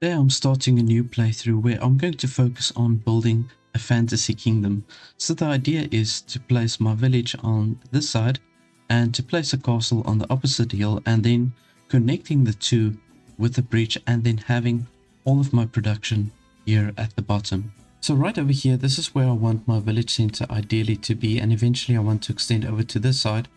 Today I'm starting a new playthrough where I'm going to focus on building a fantasy kingdom. So the idea is to place my village on this side and to place a castle on the opposite hill, and then connecting the two with a bridge, and then having all of my production here at the bottom. So right over here, this is where I want my village center ideally to be, and eventually I want to extend over to this side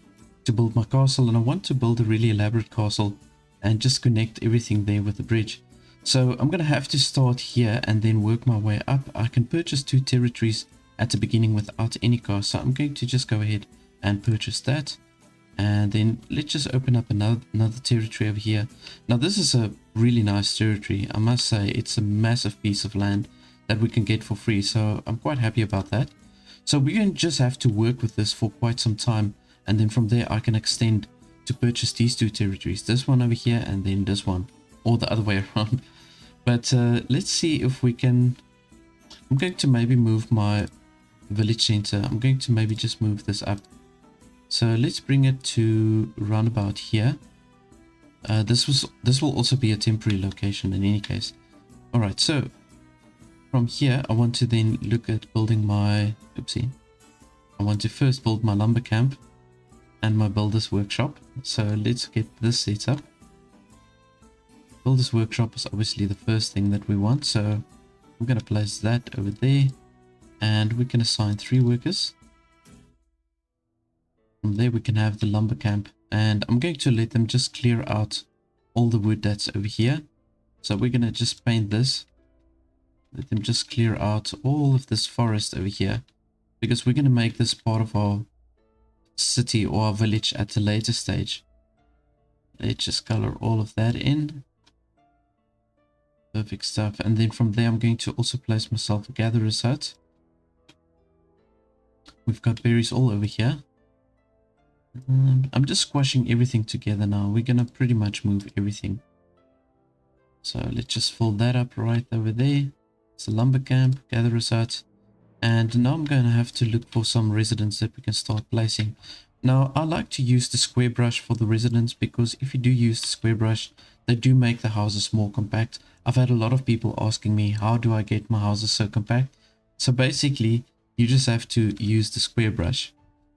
to build my castle, and I want to build a really elaborate castle and just connect everything there with the bridge. So I'm going to have to start here and then work my way up. I can purchase 2 territories at the beginning without any cost. So I'm going to just go ahead and purchase that. And then let's just open up another territory over here. Now this is a really nice territory. I must say it's a massive piece of land that we can get for free. So I'm quite happy about that. So we're going to just have to work with this for quite some time. And then from there I can extend to purchase these 2 territories. This one over here and then this one. Or the other way around. But let's see if we can. I'm going to maybe move my village center. I'm going to maybe just move this up. So let's bring it to roundabout here. This will also be a temporary location in any case. All right, so from here I want to then look at building my. Oopsie. I want to first build my lumber camp and my builder's workshop. So let's get this set up. Builder's workshop is obviously the first thing that we want, so I'm going to place that over there, and we can assign 3 workers. From there we can have the lumber camp, and I'm going to let them just clear out all the wood that's over here. So we're going to just paint this, let them just clear out all of this forest over here, because we're going to make this part of our city or our village at a later stage. Let's just color all of that in. Perfect stuff. And then from there I'm going to also place myself a gatherer's hut. We've got berries all over here. I'm just squashing everything together now. We're gonna pretty much move everything. So let's just fold that up right over there. It's a lumber camp, gatherer's hut. And now I'm gonna have to look for some residents that we can start placing. Now I like to use the square brush for the residents, because if you do use the square brush, they do make the houses more compact. I've had a lot of people asking me, how do I get my houses so compact? So basically, you just have to use the square brush.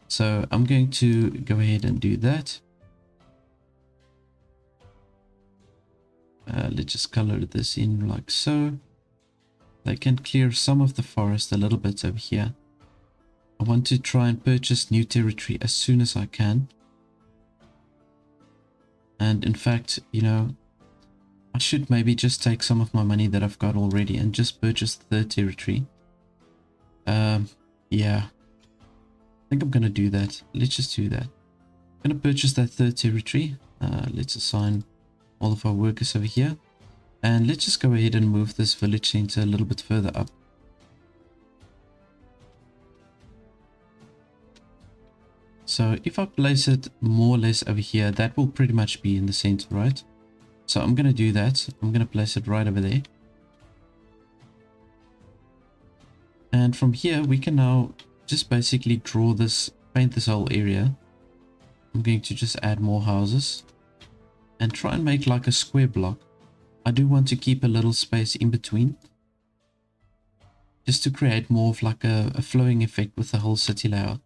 So I'm going to go ahead and do that. Let's just color this in like so. They can clear some of the forest a little bit over here. I want to try and purchase new territory as soon as I can. And in fact, you know, I should maybe just take some of my money that I've got already and just purchase the 3rd territory. Yeah. I think I'm going to do that. Let's just do that. I'm going to purchase that 3rd territory. Let's assign all of our workers over here. And let's just go ahead and move this village center a little bit further up. So if I place it more or less over here, that will pretty much be in the center, right? So I'm going to do that. I'm going to place it right over there. And from here, we can now just basically draw this, paint this whole area. I'm going to just add more houses and try and make like a square block. I do want to keep a little space in between, just to create more of like a flowing effect with the whole city layout.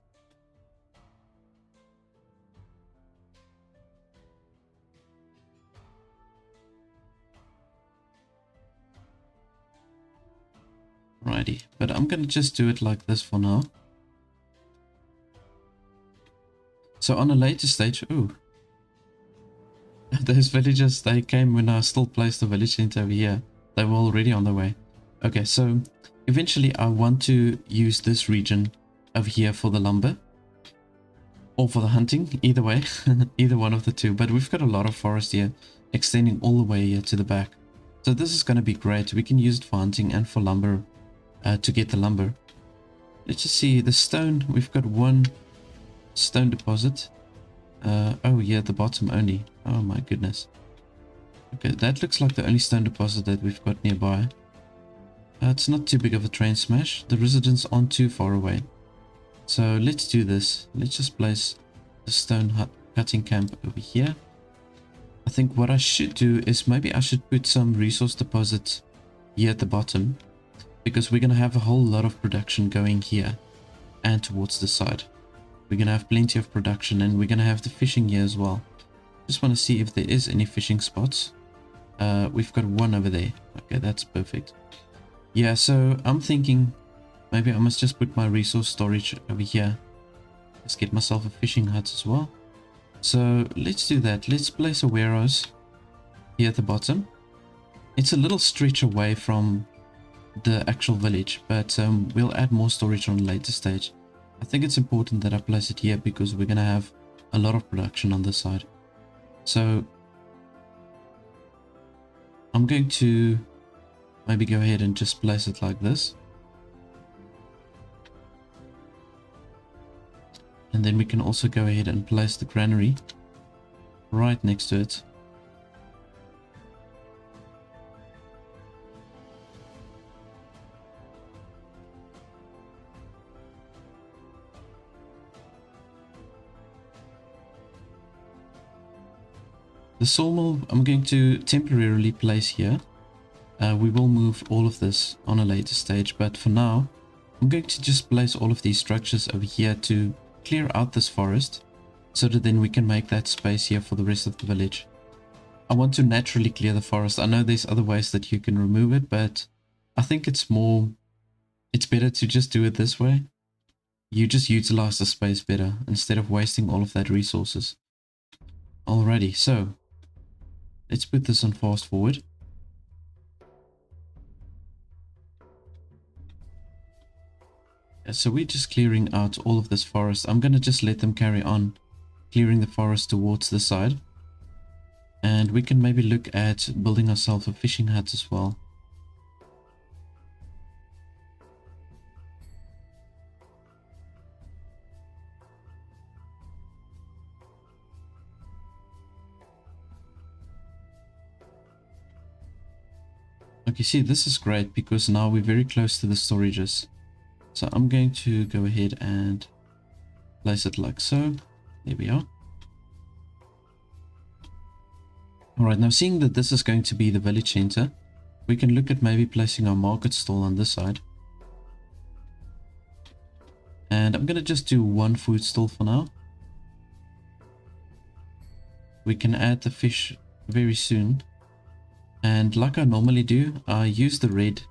Righty, but I'm going to just do it like this for now. So on a later stage, ooh, those villagers, they came when I still placed the village center over here. They were already on their way. Okay, so eventually I want to use this region over here for the lumber. Or for the hunting, either way, either one of the two. But we've got a lot of forest here, extending all the way here to the back. So this is going to be great. We can use it for hunting and for lumber. To get the lumber. Let's just see the stone. We've got 1 stone deposit. Oh yeah, the bottom only. Oh my goodness. Okay, that looks like the only stone deposit that we've got nearby. It's not too big of a train smash. The residents aren't too far away. So let's do this. Let's just place the stone hut cutting camp over here. I think what I should do is maybe I should put some resource deposits here at the bottom, because we're going to have a whole lot of production going here and towards the side. We're going to have plenty of production, and we're going to have the fishing here as well. Just want to see if there is any fishing spots. We've got one over there. Okay, that's perfect. Yeah, so I'm thinking maybe I must just put my resource storage over here. Let's get myself a fishing hut as well. So let's do that. Let's place a warehouse here at the bottom. It's a little stretch away from the actual village, but we'll add more storage on a later stage. I think it's important that I place it here because we're going to have a lot of production on this side. So I'm going to maybe go ahead and just place it like this. And then we can also go ahead and place the granary right next to it. The sawmill I'm going to temporarily place here. We will move all of this on a later stage, but for now I'm going to just place all of these structures over here to clear out this forest, so that then we can make that space here for the rest of the village. I want to naturally clear the forest. I know there's other ways that you can remove it, but I think it's better to just do it this way. You just utilize the space better instead of wasting all of that resources. Alrighty, so let's put this on fast forward. So we're just clearing out all of this forest. I'm going to just let them carry on clearing the forest towards the side. And we can maybe look at building ourselves a fishing hut as well. Okay, see, this is great because now we're very close to the storages. So I'm going to go ahead and place it like so. There we are. Alright, now seeing that this is going to be the village center, we can look at maybe placing our market stall on this side. And I'm going to just do one food stall for now. We can add the fish very soon. And like I normally do, I use the red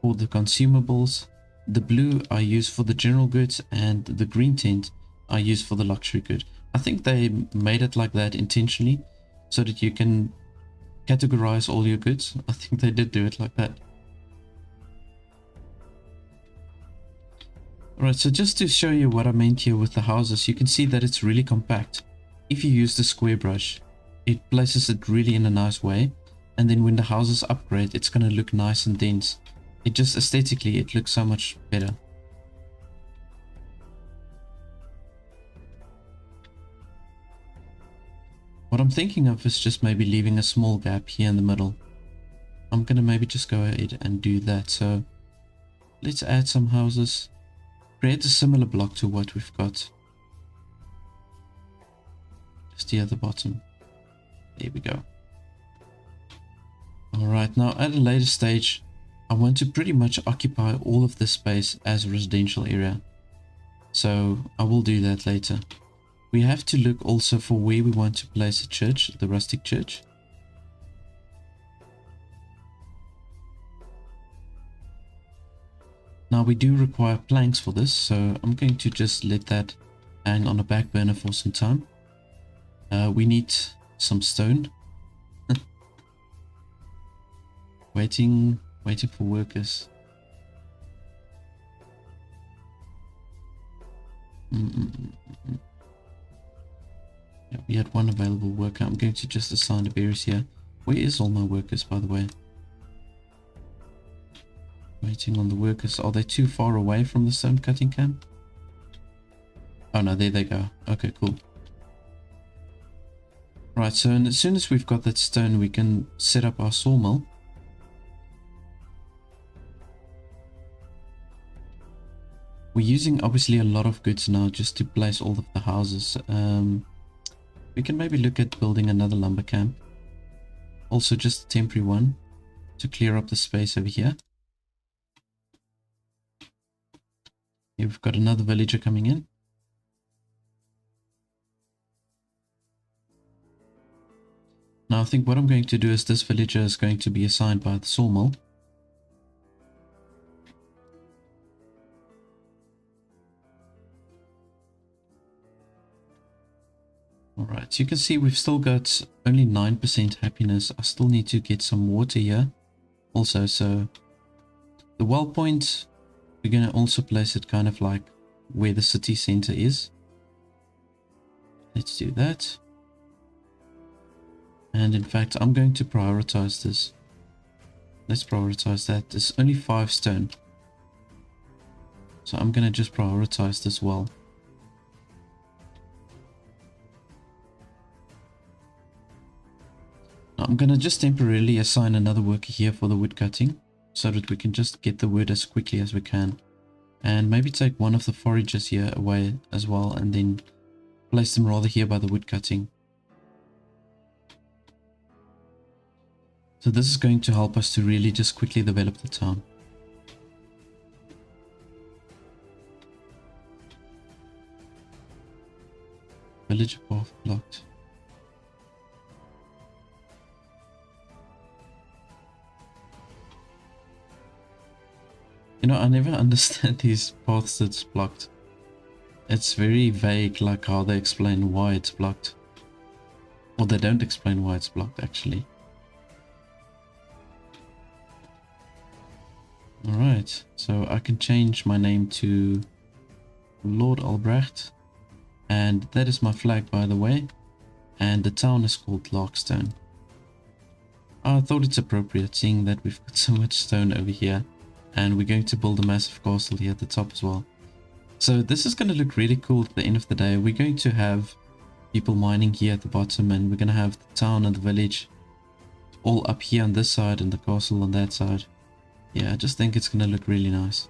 for the consumables. The blue I use for the general goods, and the green tint I use for the luxury good. I think they made it like that intentionally so that you can categorize all your goods. I think they did do it like that. Alright, so just to show you what I meant here with the houses, you can see that it's really compact. If you use the square brush, it places it really in a nice way, and then when the houses upgrade, it's going to look nice and dense. It just aesthetically, it looks so much better. What I'm thinking of is just maybe leaving a small gap here in the middle. I'm going to maybe just go ahead and do that. So let's add some houses. Create a similar block to what we've got. Just here at the bottom. There we go. Alright, now at a later stage, I want to pretty much occupy all of this space as a residential area. So I will do that later. We have to look also for where we want to place a church, the rustic church. Now we do require planks for this, so I'm going to just let that hang on a back burner for some time. We need some stone. Waiting for workers. Yeah, we had one available worker. I'm going to just assign the berries here. Where is all my workers, by the way? Waiting on the workers. Are they too far away from the stone cutting camp? Oh no, there they go. Okay, cool. Right, so as soon as we've got that stone, we can set up our sawmill. We're using obviously a lot of goods now just to place all of the houses. We can maybe look at building another lumber camp. Also just a temporary one to clear up the space over here. Here we've got another villager coming in. Now I think what I'm going to do is this villager is going to be assigned by the sawmill. Alright, so you can see we've still got only 9% happiness. I still need to get some water here. Also, so the well point, we're going to also place it kind of like where the city center is. Let's do that. And in fact, I'm going to prioritize this. Let's prioritize that. There's only 5 stone. So I'm going to just prioritize this well. Now I'm going to just temporarily assign another worker here for the wood cutting, so that we can just get the wood as quickly as we can. And maybe take one of the foragers here away as well, and then place them rather here by the wood cutting. So this is going to help us to really just quickly develop the town. Village path blocked. You know, I never understand these paths that's blocked. It's very vague, like how they explain why it's blocked. Or they don't explain why it's blocked, actually. Alright, so I can change my name to Lord Albrecht. And that is my flag, by the way. And the town is called Larkstone. I thought it's appropriate, seeing that we've got so much stone over here. And we're going to build a massive castle here at the top as well. So this is going to look really cool at the end of the day. We're going to have people mining here at the bottom, and we're going to have the town and the village all up here on this side and the castle on that side. Yeah, I just think it's going to look really nice.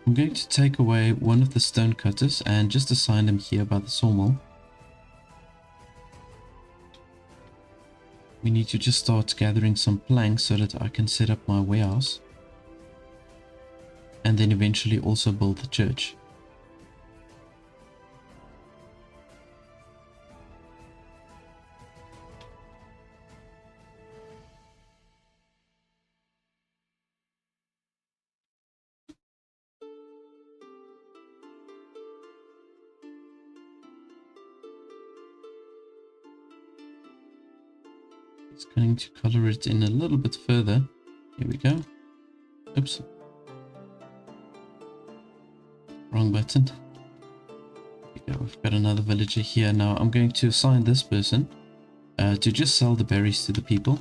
I'm going to take away one of the stone cutters and just assign them here by the sawmill. We need to just start gathering some planks so that I can set up my warehouse. And then eventually also build the church. It's going to color it in a little bit further. Here we go. Oops. Wrong button. There we go. We've got another villager here. Now I'm going to assign this person to just sell the berries to the people.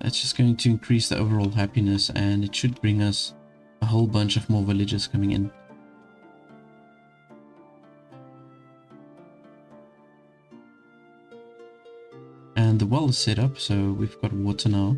That's just going to increase the overall happiness, and it should bring us a whole bunch of more villagers coming in. And the well is set up, so we've got water now.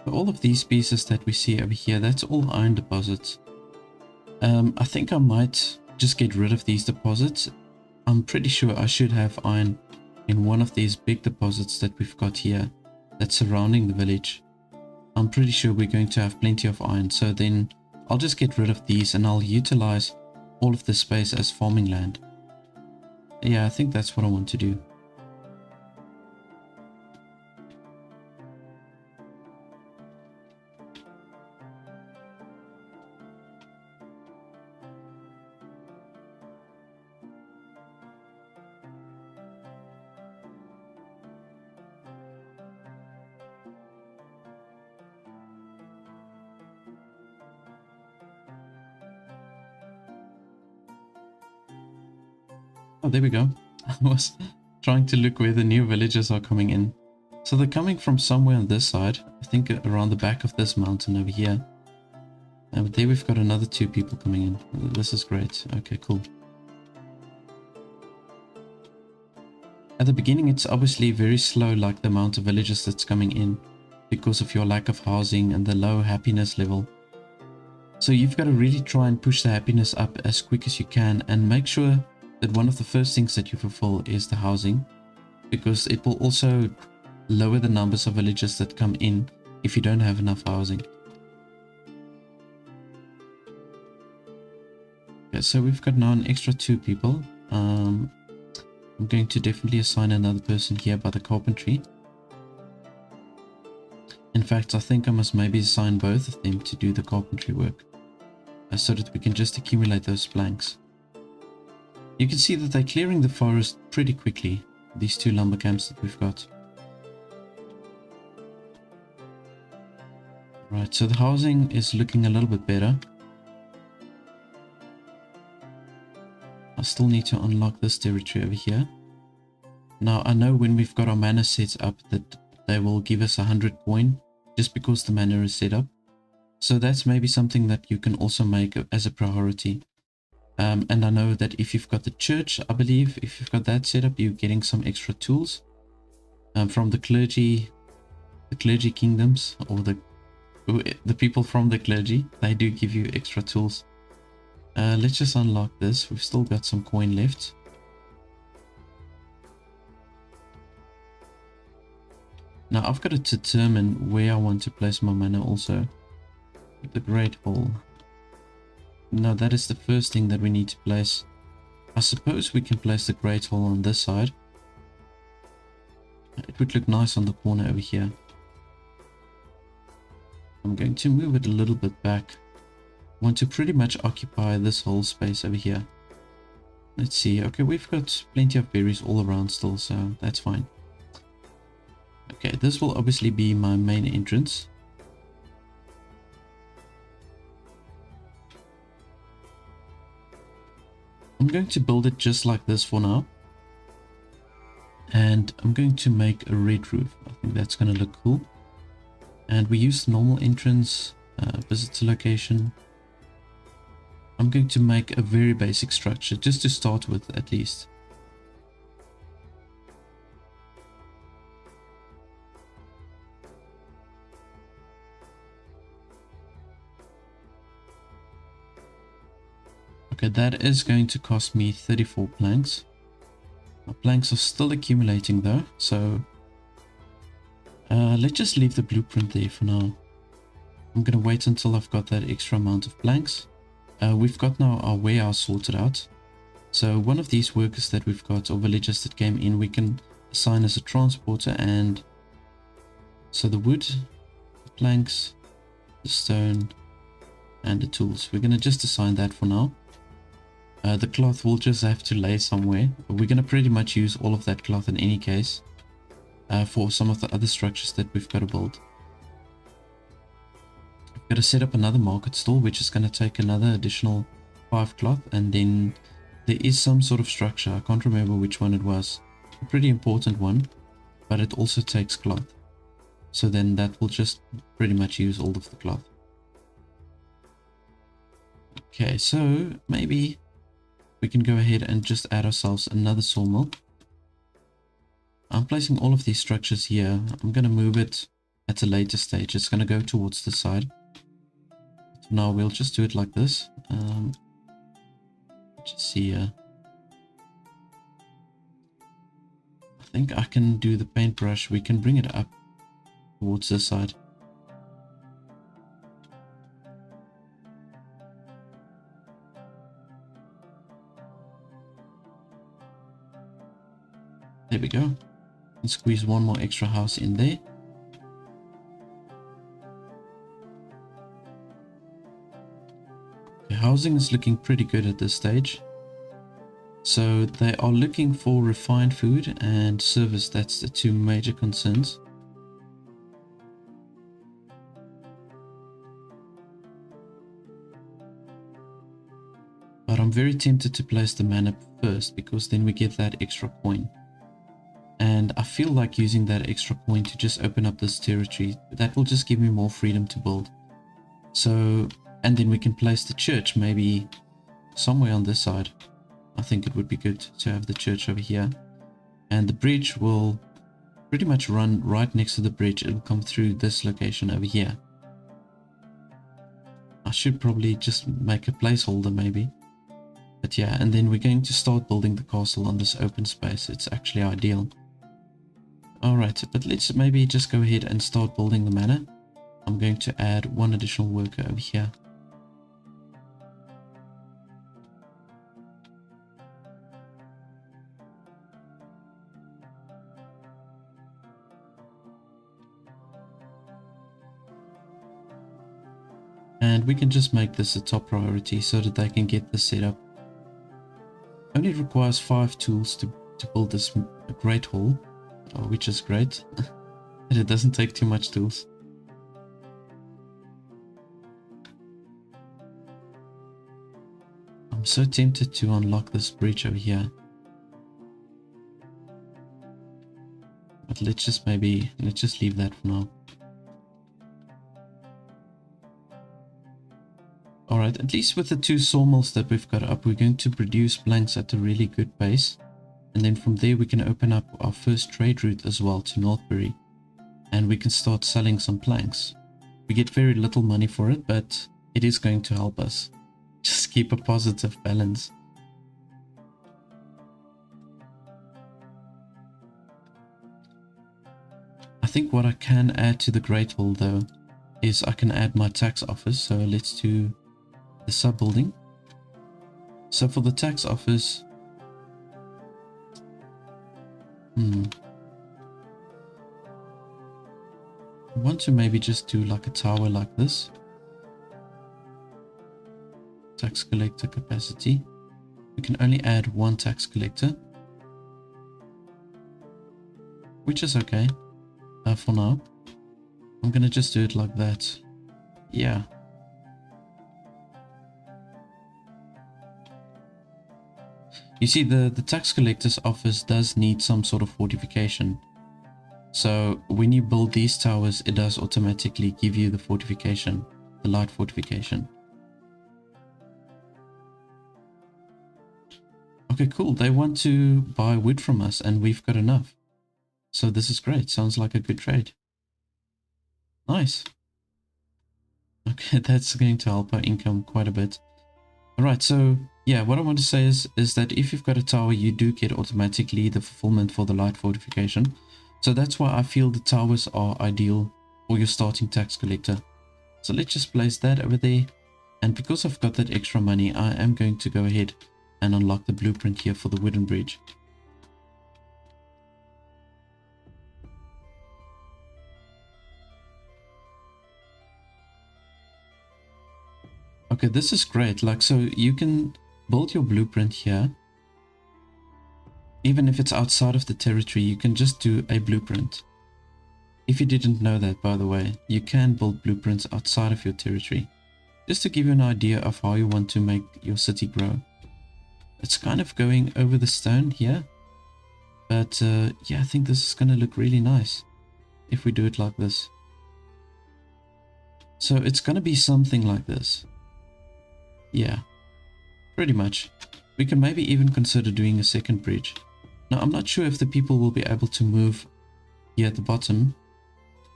All of these pieces that we see over here, that's all iron deposits. I think I might just get rid of these deposits. I'm pretty sure I should have iron in one of these big deposits that we've got here that's surrounding the village. I'm pretty sure we're going to have plenty of iron, so then I'll just get rid of these and I'll utilize all of this space as farming land. Yeah, I think that's what I want to do. Oh, there we go. I was trying to look where the new villagers are coming in. So they're coming from somewhere on this side. I think around the back of this mountain over here. But there we've got another 2 people coming in. This is great. Okay, cool. At the beginning, it's obviously very slow, like the amount of villagers that's coming in because of your lack of housing and the low happiness level. So you've got to really try and push the happiness up as quick as you can and make sure that one of the first things that you fulfill is the housing, because it will also lower the numbers of villagers that come in if you don't have enough housing. Okay, so we've got now an extra 2 people. I'm going to definitely assign another person here by the carpentry. In fact, I think I must maybe assign both of them to do the carpentry work, so that we can just accumulate those planks. You can see that they're clearing the forest pretty quickly, these 2 lumber camps that we've got. Right, so the housing is looking a little bit better. I still need to unlock this territory over here. Now, I know when we've got our manor set up that they will give us 100 coin just because the manor is set up. So that's maybe something that you can also make as a priority. And I know that if you've got the church, I believe if you've got that set up, you're getting some extra tools from the clergy kingdoms, or the people from the clergy. They do give you extra tools. Let's just unlock this. We've still got some coin left. Now I've got to determine where I want to place my manor also. The Great Hall. Now that is the first thing that we need to place. I suppose we can place the Great Hall on this side. It would look nice on the corner over here. I'm going to move it a little bit back. I want to pretty much occupy this whole space over here. Let's see. Okay, we've got plenty of berries all around still, so that's fine. Okay, this will obviously be my main entrance. I'm going to build it just like this for now. And I'm going to make a red roof. I think that's going to look cool. And we use normal entrance, visitor location. I'm going to make a very basic structure just to start with at least. Okay, that is going to cost me 34 planks. My planks are still accumulating though, so let's just leave the blueprint there for now. I'm going to wait until I've got that extra amount of planks. We've got now our warehouse sorted out. So one of these workers that we've got, or villagers that came in, we can assign as a transporter. And so the wood, the planks, the stone, and the tools. We're going to just assign that for now. The cloth will just have to lay somewhere. We're going to pretty much use all of that cloth in any case for some of the other structures that we've got to build. I've got to set up another market stall, which is going to take another additional 5 cloth, and then there is some sort of structure. I can't remember which one it was. A pretty important one, but it also takes cloth. So then that will just pretty much use all of the cloth. Okay, so maybe we can go ahead and just add ourselves another sawmill. I'm placing all of these structures here. I'm going to move it at a later stage. It's going to go towards the side. For now, we'll just do it like this. Just see here. I think I can do the paintbrush. We can bring it up towards this side. There we go. And squeeze one more extra house in there. The housing is looking pretty good at this stage. So they are looking for refined food and service. That's the 2 major concerns. But But I'm very tempted to place the mana first, because then we get that extra coin. And I feel like using that extra coin to just open up this territory, that will just give me more freedom to build. So, and then we can place the church maybe somewhere on this side. I think it would be good to have the church over here. And the bridge will pretty much run right next to the bridge. It will come through this location over here. I should probably just make a placeholder maybe. But yeah, and then we're going to start building the castle on this open space. It's actually ideal. Alright, but let's maybe just go ahead and start building the manor. I'm going to add one additional worker over here. And we can just make this a top priority so that they can get this set up. Only requires 5 tools to build this great hall, which is great. And it doesn't take too much tools. I'm so tempted to unlock this bridge over here. But let's just leave that for now. Alright, at least with the 2 sawmills that we've got up, we're going to produce planks at a really good pace. And then from there we can open up our first trade route as well to Northbury. And we can start selling some planks. We get very little money for it, but it is going to help us. Just keep a positive balance. I think what I can add to the Great Hall though is I can add my tax office. So let's do the sub building. So for the tax office, I want to maybe just do like a tower like this. Tax collector capacity. We can only add 1 tax collector, which is okay for now. I'm gonna just do it like that. Yeah. You see, the tax collector's office does need some sort of fortification. So when you build these towers, it does automatically give you the fortification, the light fortification. Okay, cool. They want to buy wood from us and we've got enough. So this is great. Sounds like a good trade. Nice. Okay, that's going to help our income quite a bit. Alright, so yeah, what I want to say is that if you've got a tower, you do get automatically the fulfillment for the light fortification. So that's why I feel the towers are ideal for your starting tax collector. So let's just place that over there. And because I've got that extra money, I am going to go ahead and unlock the blueprint here for the wooden bridge. Okay, this is great. Like, so you can build your blueprint here. Even if it's outside of the territory, you can just do a blueprint. If you didn't know that, by the way, you can build blueprints outside of your territory. Just to give you an idea of how you want to make your city grow. It's kind of going over the stone here. But yeah, I think this is going to look really nice if we do it like this. So it's going to be something like this. Yeah, pretty much. We can maybe even consider doing a second bridge. Now, I'm not sure if the people will be able to move here at the bottom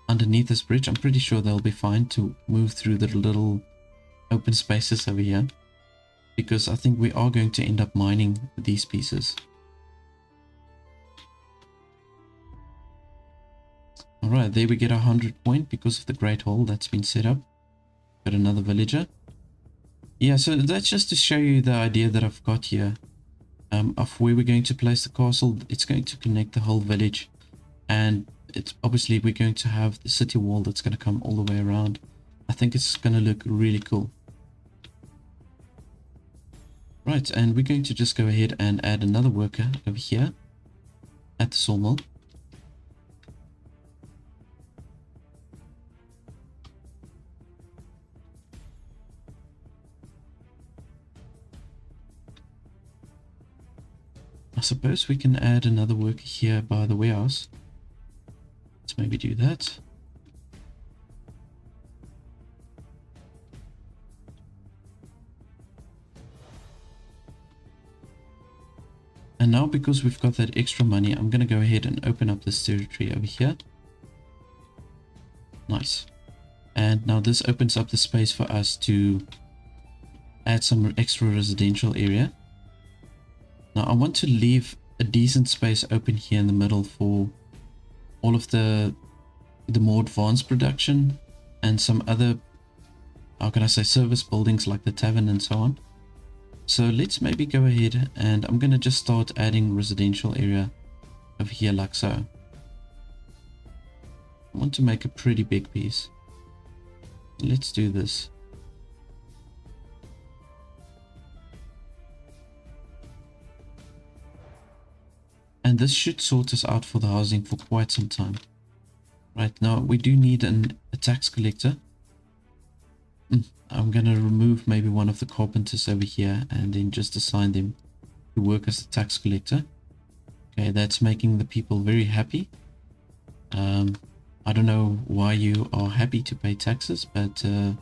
underneath this bridge. I'm pretty sure they'll be fine to move through the little open spaces over here, because I think we are going to end up mining these pieces. Alright, there we get 100 point because of the Great Hall that's been set up. Got another villager. Yeah, so that's just to show you the idea that I've got here of where we're going to place the castle. It's going to connect the whole village, and it's obviously we're going to have the city wall that's going to come all the way around. I think it's going to look really cool. Right, and we're going to just go ahead and add another worker over here at the sawmill. suppose we can add another worker here by the warehouse. Let's maybe do that. And now, because we've got that extra money, I'm going to go ahead and open up this territory over here. Nice. And now this opens up the space for us to add some extra residential area. Now I want to leave a decent space open here in the middle for all of the more advanced production and some other, how can I say, service buildings like the tavern and so on. So let's maybe go ahead and I'm going to just start adding residential area over here like so. I want to make a pretty big piece. Let's do this. And this should sort us out for the housing for quite some time. Right, now we do need a tax collector. I'm going to remove maybe one of the carpenters over here and then just assign them to work as the tax collector. Okay, that's making the people very happy. I don't know why you are happy to pay taxes, but I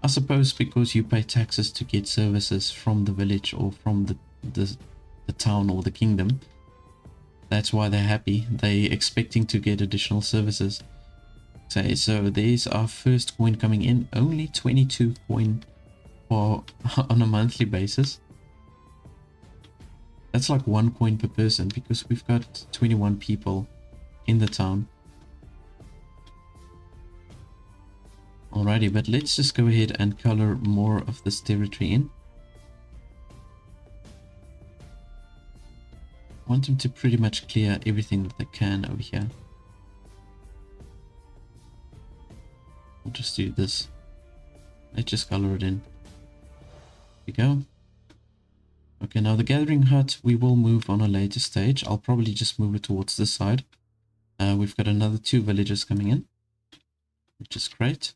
suppose because you pay taxes to get services from the village or from the town or the kingdom. That's why they're happy. They're expecting to get additional services. Okay, so there's our first coin coming in. Only 22 coin for on a monthly basis. That's like 1 coin per person because we've got 21 people in the town. Alrighty, but let's just go ahead and color more of this territory in. I want them to pretty much clear everything that they can over here. We'll just do this. Let's just color it in. Here we go. Okay, now the gathering hut we will move on a later stage. I'll probably just move it towards this side. We've got another 2 villagers coming in, which is great.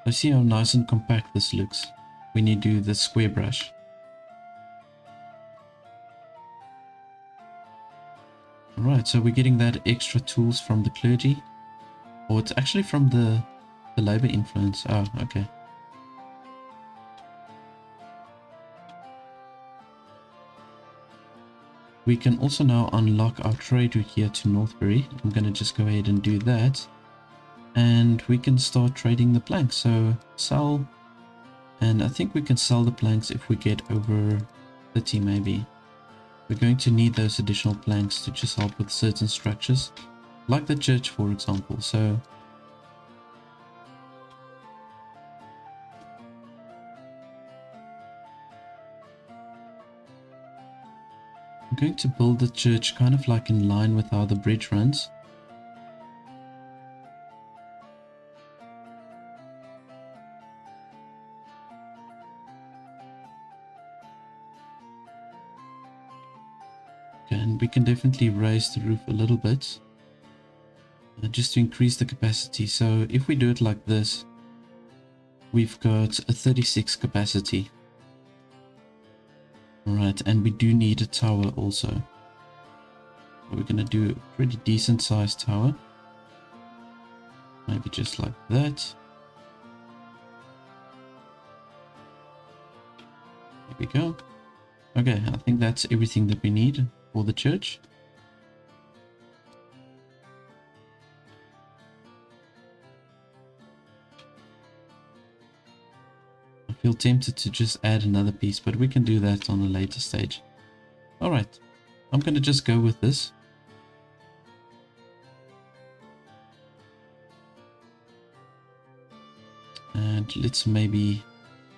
I see how nice and compact this looks when you do the square brush. Alright, so we're getting that extra tools from the clergy. Or it's actually from the labor influence. Oh, okay. We can also now unlock our trade route here to Northbury. I'm going to just go ahead and do that. And we can start trading the planks. So sell. And I think we can sell the planks if we get over 30 maybe. We're going to need those additional planks to just help with certain structures. Like the church, for example. So I'm going to build the church kind of like in line with how the bridge runs. Okay, and we can definitely raise the roof a little bit. Just to increase the capacity. So if we do it like this, we've got a 36 capacity. Alright, and we do need a tower also. We're going to do a pretty decent sized tower. Maybe just like that. There we go. Okay, I think that's everything that we need for the church. I feel tempted to just add another piece, but we can do that on a later stage. Alright, I'm going to just go with this. And let's maybe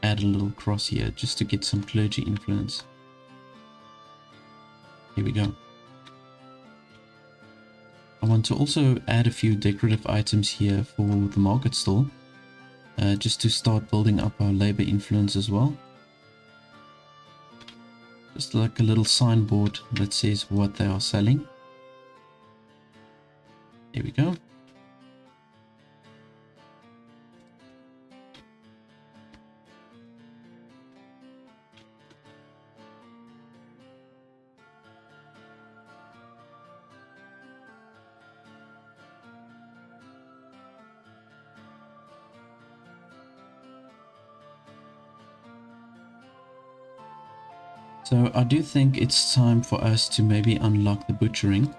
add a little cross here just to get some clergy influence. Here we go. I want to also add a few decorative items here for the market stall. Just to start building up our labor influence as well. Just like a little signboard that says what they are selling. Here we go. So I do think it's time for us to maybe unlock the butchering.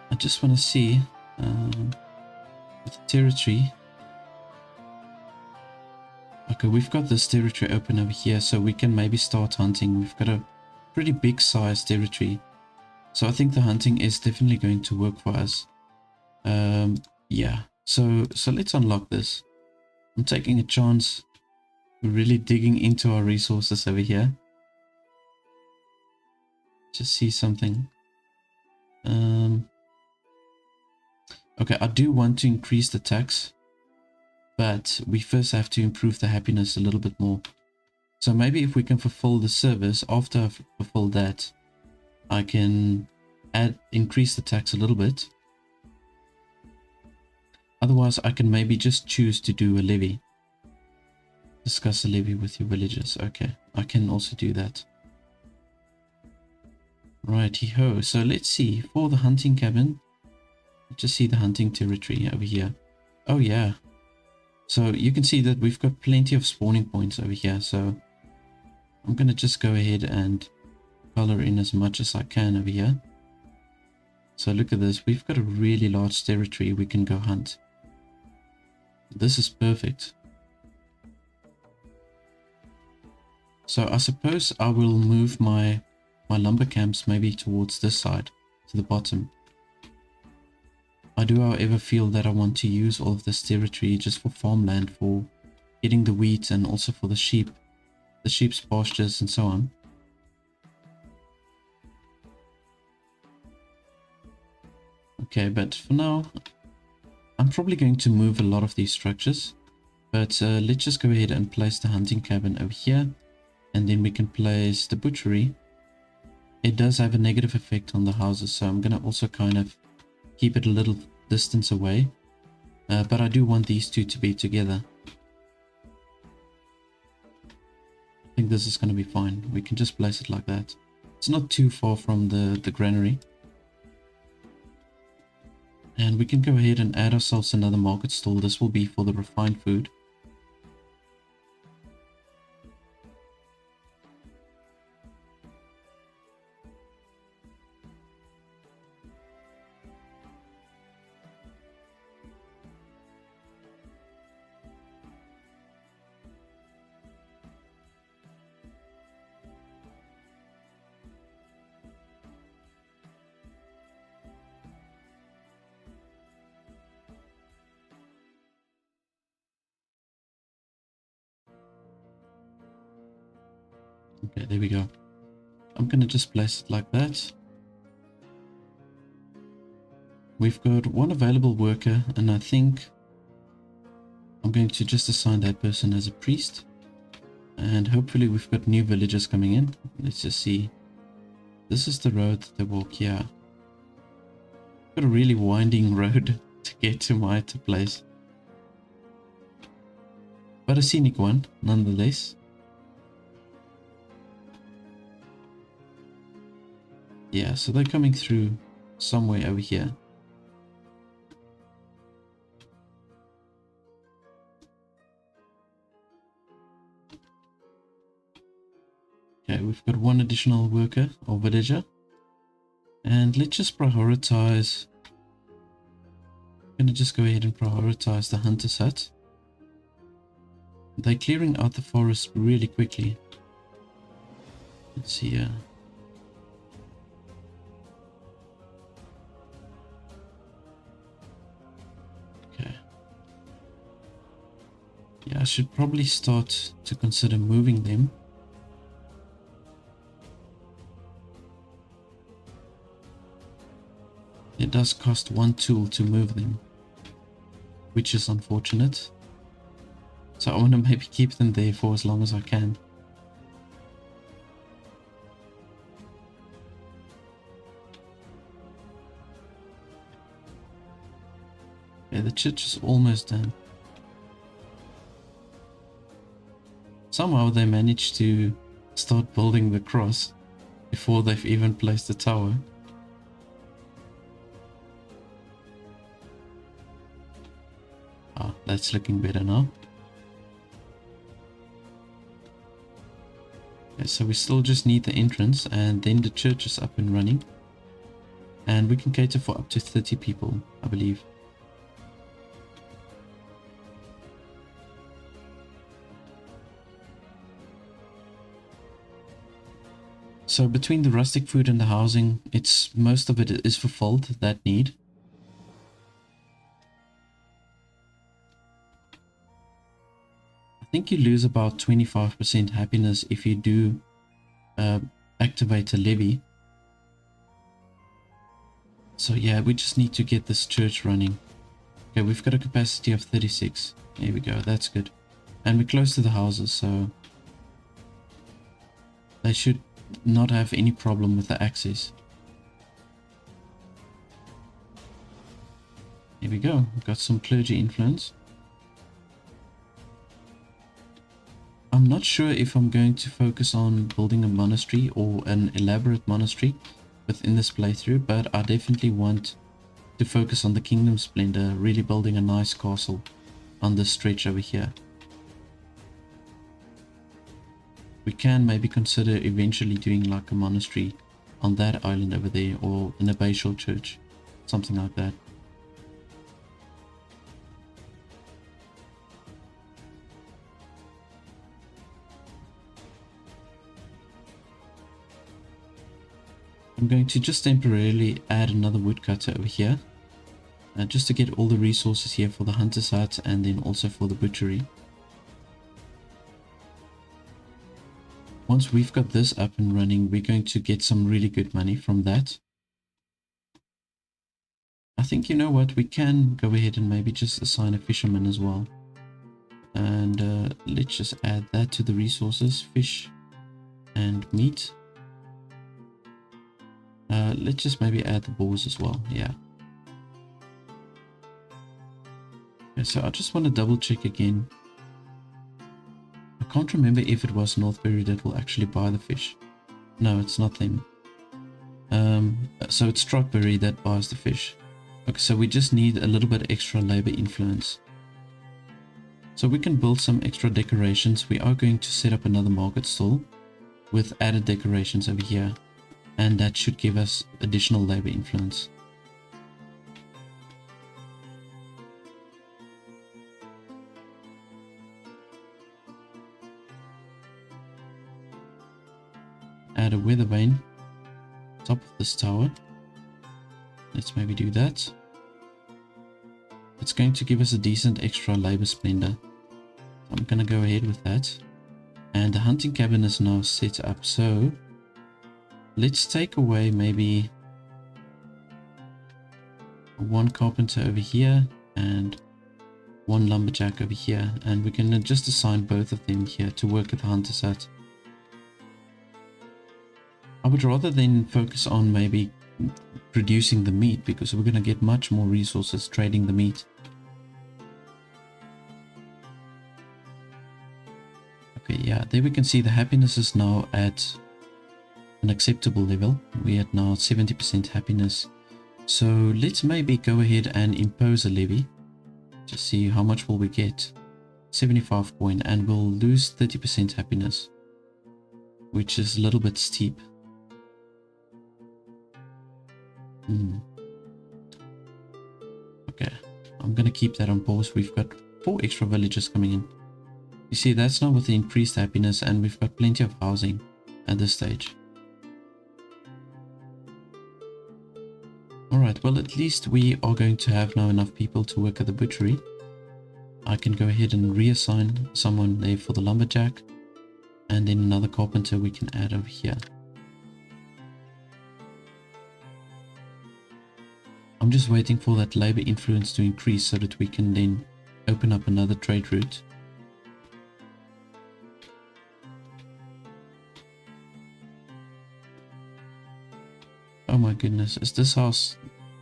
I just want to see with the territory. Okay, we've got this territory open over here, so we can maybe start hunting. We've got a pretty big size territory, so I think the hunting is definitely going to work for us. Yeah, so let's unlock this. I'm taking a chance. We're really digging into our resources over here. Just see something. Okay, I do want to increase the tax, but we first have to improve the happiness a little bit more. So maybe if we can fulfill the service, after I've fulfilled that, I can increase the tax a little bit. Otherwise, I can maybe just choose to do a levy. Discuss a levy with your villagers. Okay, I can also do that. Righty-ho. So let's see. For the hunting cabin, just see the hunting territory over here. Oh yeah. So you can see that we've got plenty of spawning points over here. So I'm going to just go ahead and color in as much as I can over here. So look at this. We've got a really large territory we can go hunt. This is perfect. So I suppose I will move my lumber camps maybe towards this side, to the bottom. I do, however, feel that I want to use all of this territory just for farmland, for getting the wheat and also for the sheep's pastures and so on. Okay, but for now, I'm probably going to move a lot of these structures. But let's just go ahead and place the hunting cabin over here. And then we can place the butchery. It does have a negative effect on the houses, so I'm going to also kind of keep it a little distance away. But I do want these two to be together. I think this is going to be fine. We can just place it like that. It's not too far from the granary. And we can go ahead and add ourselves another market stall. This will be for the refined food. Okay, there we go. I'm going to just place it like that. We've got one available worker, and I think I'm going to just assign that person as a priest. And hopefully we've got new villagers coming in. Let's just see. This is the road that they walk here. Got a really winding road to get to my place. But a scenic one, nonetheless. Yeah, so they're coming through somewhere over here. Okay, we've got one additional worker or villager. And let's just prioritize. I'm going to just go ahead and prioritize the hunter's hut. They're clearing out the forest really quickly. Let's see here. Okay. Yeah, I should probably start to consider moving them. It does cost one tool to move them, which is unfortunate. So I want to maybe keep them there for as long as I can. Yeah, the church is almost done. Somehow they managed to start building the cross before they've even placed the tower. Ah, that's looking better now. Okay, so we still just need the entrance, and then the church is up and running. And we can cater for up to 30 people, I believe. So between the rustic food and the housing, most of it is fulfilled, that need. I think you lose about 25% happiness if you do activate a levy. So yeah, we just need to get this church running. Okay, we've got a capacity of 36. There we go, that's good. And we're close to the houses, so they should not have any problem with the access. Here we go, we've got some clergy influence. I'm not sure if I'm going to focus on building a monastery or an elaborate monastery within this playthrough, but I definitely want to focus on the Kingdom Splendor, really building a nice castle on this stretch over here. We can maybe consider eventually doing like a monastery on that island over there, or an abbatial church, something like that. I'm going to just temporarily add another woodcutter over here, just to get all the resources here for the hunter's hut and then also for the butchery. Once we've got this up and running, we're going to get some really good money from that. I think, you know what, we can go ahead and maybe just assign a fisherman as well. And let's just add that to the resources, fish and meat. Let's just maybe add the boars as well, yeah. Okay, so I just want to double check again. I can't remember if it was Northbury that will actually buy the fish. No, it's not them. So it's Strawberry that buys the fish. Okay, so we just need a little bit extra labor influence. So we can build some extra decorations. We are going to set up another market stall with added decorations over here. And that should give us additional labor influence. Add a weather vane top of this tower. Let's maybe do that. It's going to give us a decent extra labor splendor. I'm gonna go ahead with that. And the hunting cabin is now set up, so let's take away maybe one carpenter over here and one lumberjack over here, and we can just assign both of them here to work at the hunter's hut. I would rather then focus on maybe producing the meat, because we're going to get much more resources trading the meat. Okay, yeah, there we can see the happiness is now at an acceptable level. We're at now 70% happiness. So let's maybe go ahead and impose a levy to see how much will we get. 75 coin, and we'll lose 30% happiness, which is a little bit steep. Okay, I'm gonna keep that on pause. We've got 4 extra villagers coming in. You see, that's now with the increased happiness, and we've got plenty of housing at this stage. Alright, well, at least we are going to have now enough people to work at the butchery. I can go ahead and reassign someone there for the lumberjack, and then another carpenter we can add over here. I'm just waiting for that labor influence to increase so that we can then open up another trade route. Oh my goodness, is this house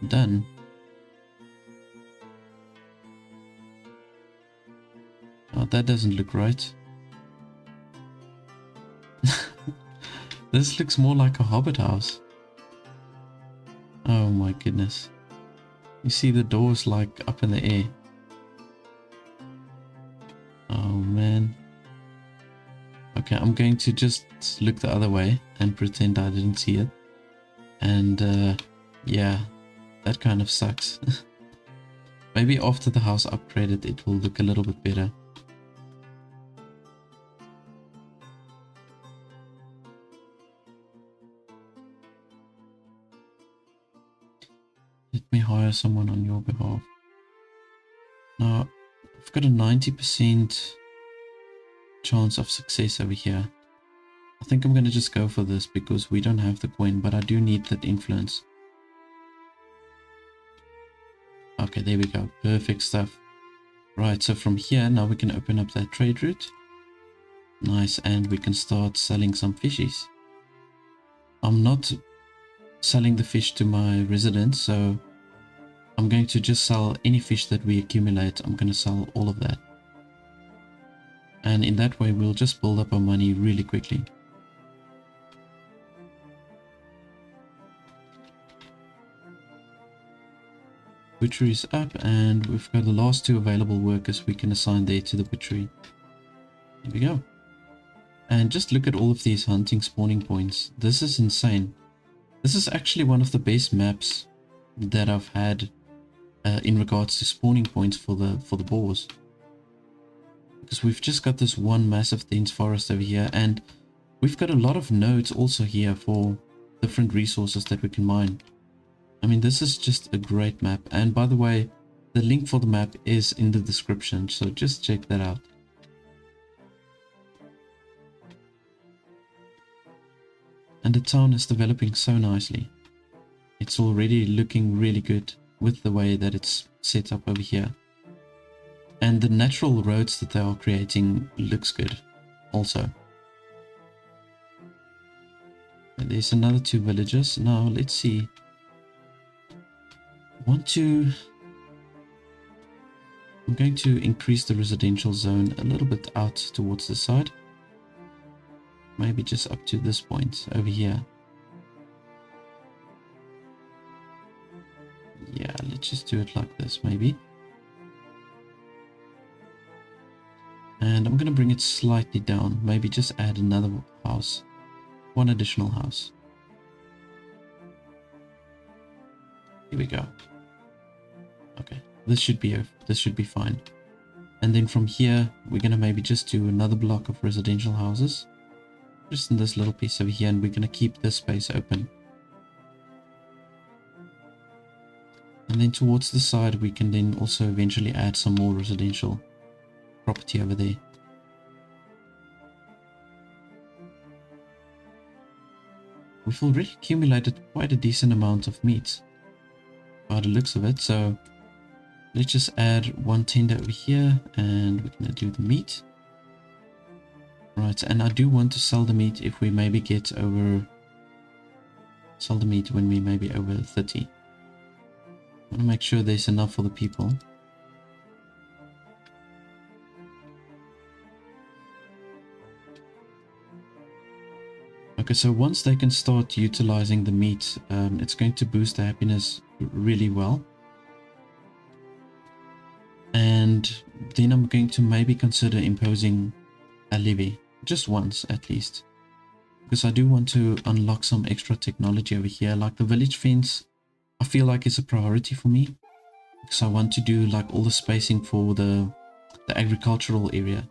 done? Oh, that doesn't look right. This looks more like a hobbit house. Oh my goodness. You see the doors like up in the air. Oh man. Okay, I'm going to just look the other way and pretend I didn't see it. And yeah, that kind of sucks. Maybe after the house upgraded, it will look a little bit better. Let me hire someone on your behalf. Now, I've got a 90% chance of success over here. I think I'm going to just go for this because we don't have the coin, but I do need that influence. Okay, there we go. Perfect stuff. Right, so from here, now we can open up that trade route. Nice, and we can start selling some fishies. I'm not selling the fish to my residents, so I'm going to just sell any fish that we accumulate. I'm going to sell all of that. And in that way, we'll just build up our money really quickly. Butchery is up, and we've got the last 2 available workers we can assign there to the butchery. There we go. And just look at all of these hunting spawning points. This is insane. This is actually one of the best maps that I've had in regards to spawning points for the boars. Because we've just got this one massive dense forest over here, and we've got a lot of nodes also here for different resources that we can mine. I mean, this is just a great map. And by the way, the link for the map is in the description, so just check that out. And the town is developing so nicely. It's already looking really good with the way that it's set up over here. And the natural roads that they are creating looks good also. And there's another 2 villages. Now let's see. I'm going to increase the residential zone a little bit out towards the side. Maybe just up to this point over here. Yeah, let's just do it like this maybe. And I'm going to bring it slightly down. Maybe just add another house. 1 additional house. Here we go. Okay, this should be fine. And then from here, we're going to maybe just do another block of residential houses. Just in this little piece over here, and we're going to keep this space open. And then towards the side, we can then also eventually add some more residential property over there. We've already accumulated quite a decent amount of meat by the looks of it, so let's just add 1 tender over here, and we're going to do the meat. Right, and I do want to sell the meat if we maybe get over... Sell the meat when we maybe over 30. I want to make sure there's enough for the people. Okay, so once they can start utilizing the meat, it's going to boost their happiness really well. And then I'm going to maybe consider imposing a levy, just once at least. Because I do want to unlock some extra technology over here, like the village fence. I feel like it's a priority for me. Because I want to do like all the spacing for the agricultural area.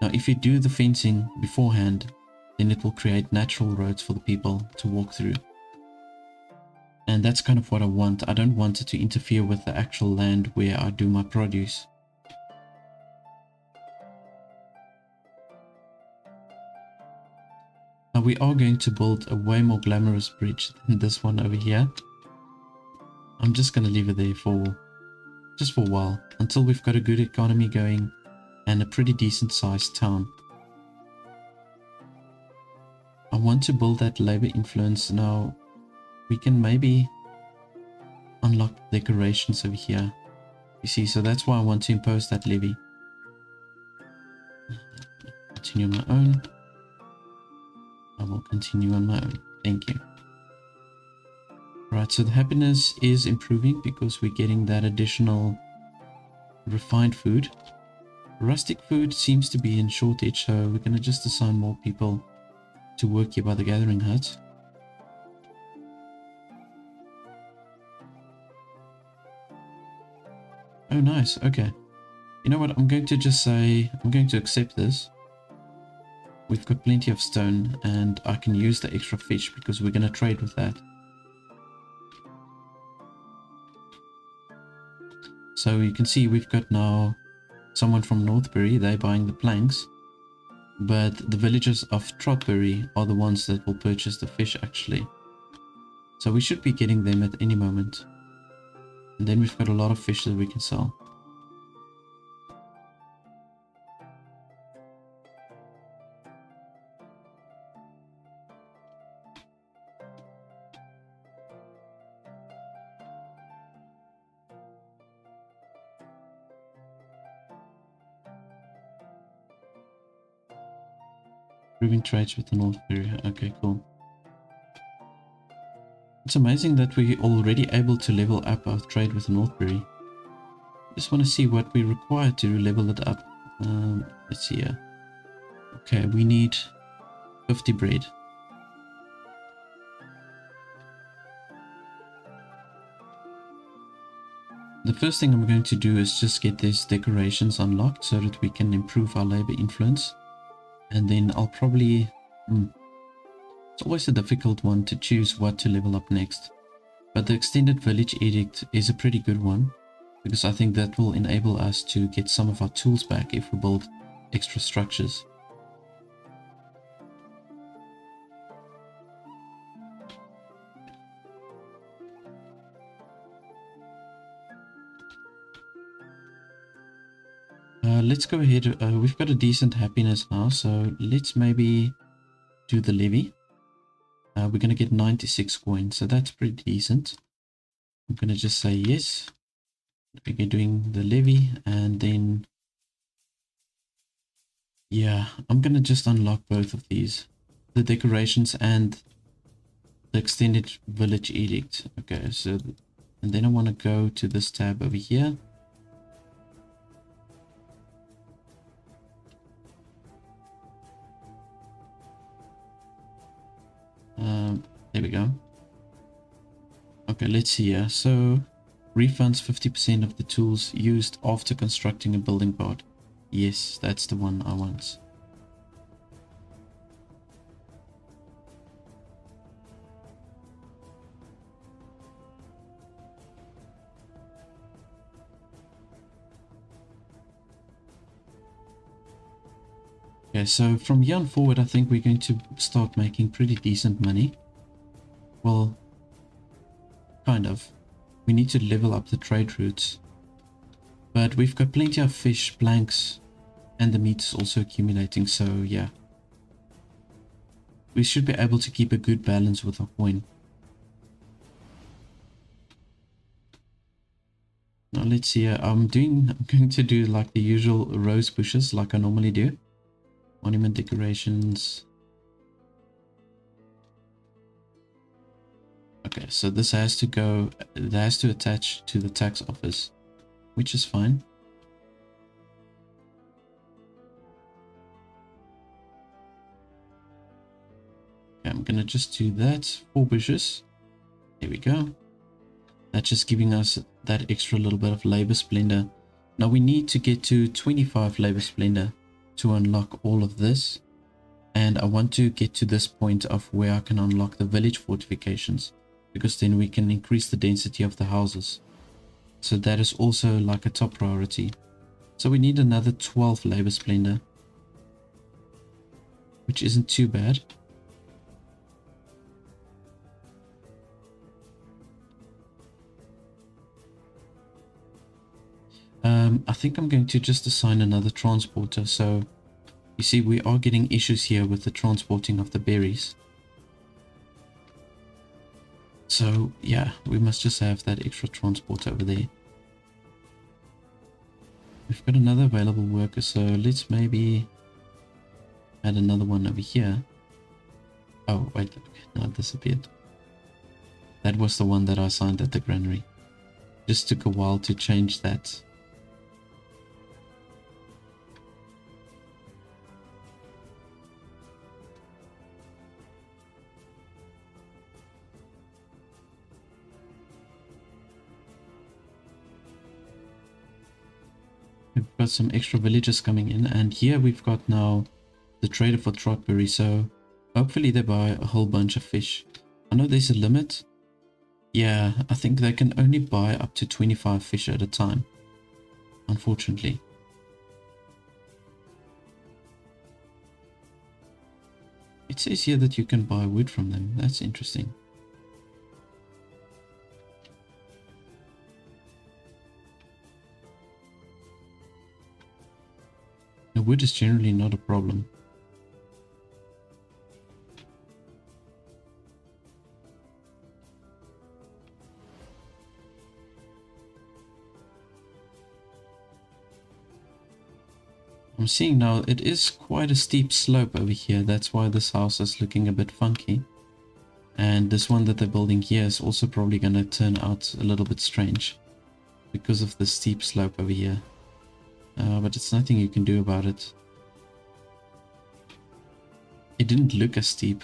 Now if you do the fencing beforehand, then it will create natural roads for the people to walk through. And that's kind of what I want. I don't want it to interfere with the actual land where I do my produce. Now we are going to build a way more glamorous bridge than this one over here. I'm just going to leave it there for just for a while, until we've got a good economy going and a pretty decent sized town. I want to build that labor influence. Now we can maybe unlock decorations over here. You see, so that's why I want to impose that levy. Continue on my own. I will continue on my own. Thank you. Right, so the happiness is improving because we're getting that additional refined food. Rustic food seems to be in shortage, so we're going to just assign more people to work here by the gathering hut. Oh, nice. Okay. You know what? I'm going to just say, I'm going to accept this. We've got plenty of stone and I can use the extra fish because we're going to trade with that. So you can see we've got now someone from Northbury, they're buying the planks. But the villagers of Trotbury are the ones that will purchase the fish actually. So we should be getting them at any moment. And then we've got a lot of fish that we can sell. Improving trades with the Northbury. Okay, cool. It's amazing that we're already able to level up our trade with Northbury. Just want to see what we require to level it up. Let's see here. Okay, we need 50 bread. The first thing I'm going to do is just get these decorations unlocked so that we can improve our labor influence. And then I'll probably... It's always a difficult one to choose what to level up next. But the Extended Village Edict is a pretty good one. Because I think that will enable us to get some of our tools back if we build extra structures. Let's go ahead. We've got a decent happiness now, so let's maybe do the levy. We're going to get 96 coins, so that's pretty decent. I'm going to just say yes. We're doing the levy, and then yeah, I'm going to just unlock both of these, the decorations and the Extended Village Edict. Okay, so and then I want to go to this tab over here. There we go. Okay, let's see here. So, refunds 50% of the tools used after constructing a building part. Yes, that's the one I want. Okay, so from here on forward, I think we're going to start making pretty decent money. Well, kind of. We need to level up the trade routes. But we've got plenty of fish, planks, and the meat is also accumulating, so yeah. We should be able to keep a good balance with our coin. Now let's see here. I'm going to do like the usual rose bushes like I normally do. Monument decorations. Okay, so this has to go, it has to attach to the tax office, which is fine. Okay, I'm gonna just do that, 4 bushes. There we go. That's just giving us that extra little bit of labor splendor. Now we need to get to 25 labor splendor to unlock all of this. And I want to get to this point of where I can unlock the village fortifications, because then we can increase the density of the houses. So that is also like a top priority. So we need another 12 labor splendor, which isn't too bad. I think I'm going to just assign another transporter. So you see, we are getting issues here with the transporting of the berries. So yeah, we must just have that extra transporter over there. We've got another available worker, so let's maybe add another one over here. Oh wait, okay, now it disappeared. That was the one that I assigned at the granary. Just took a while to change that. we've got some extra villagers coming in, and here we've got now the trader for Trotbury, so hopefully they buy a whole bunch of fish. I know there's a limit. Yeah, I think they can only buy up to 25 fish at a time, unfortunately. It says here that you can buy wood from them. That's interesting. The wood is generally not a problem. I'm seeing now it is quite a steep slope over here. That's why this house is looking a bit funky. And this one that they're building here is also probably going to turn out a little bit strange because of the steep slope over here. But it's nothing you can do about it. It didn't look as steep.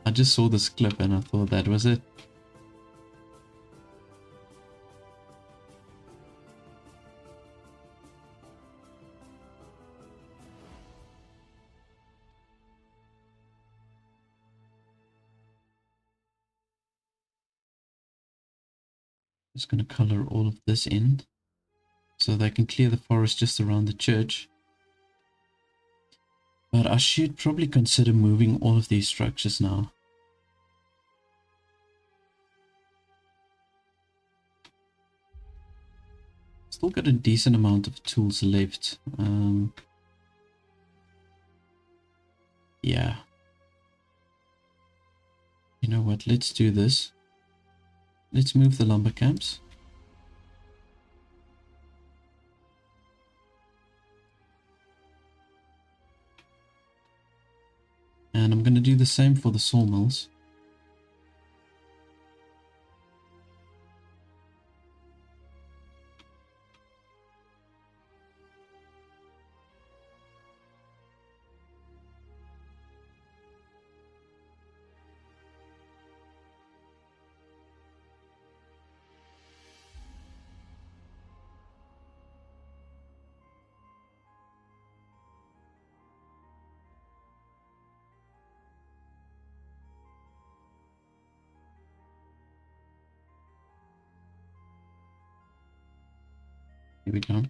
I just saw this clip and I thought that was it. Just going to color all of this in so they can clear the forest just around the church. But I should probably consider moving all of these structures now. Still got a decent amount of tools left. Yeah. You know what? Let's do this. Let's move the lumber camps. And I'm going to do the same for the sawmills. Here we go.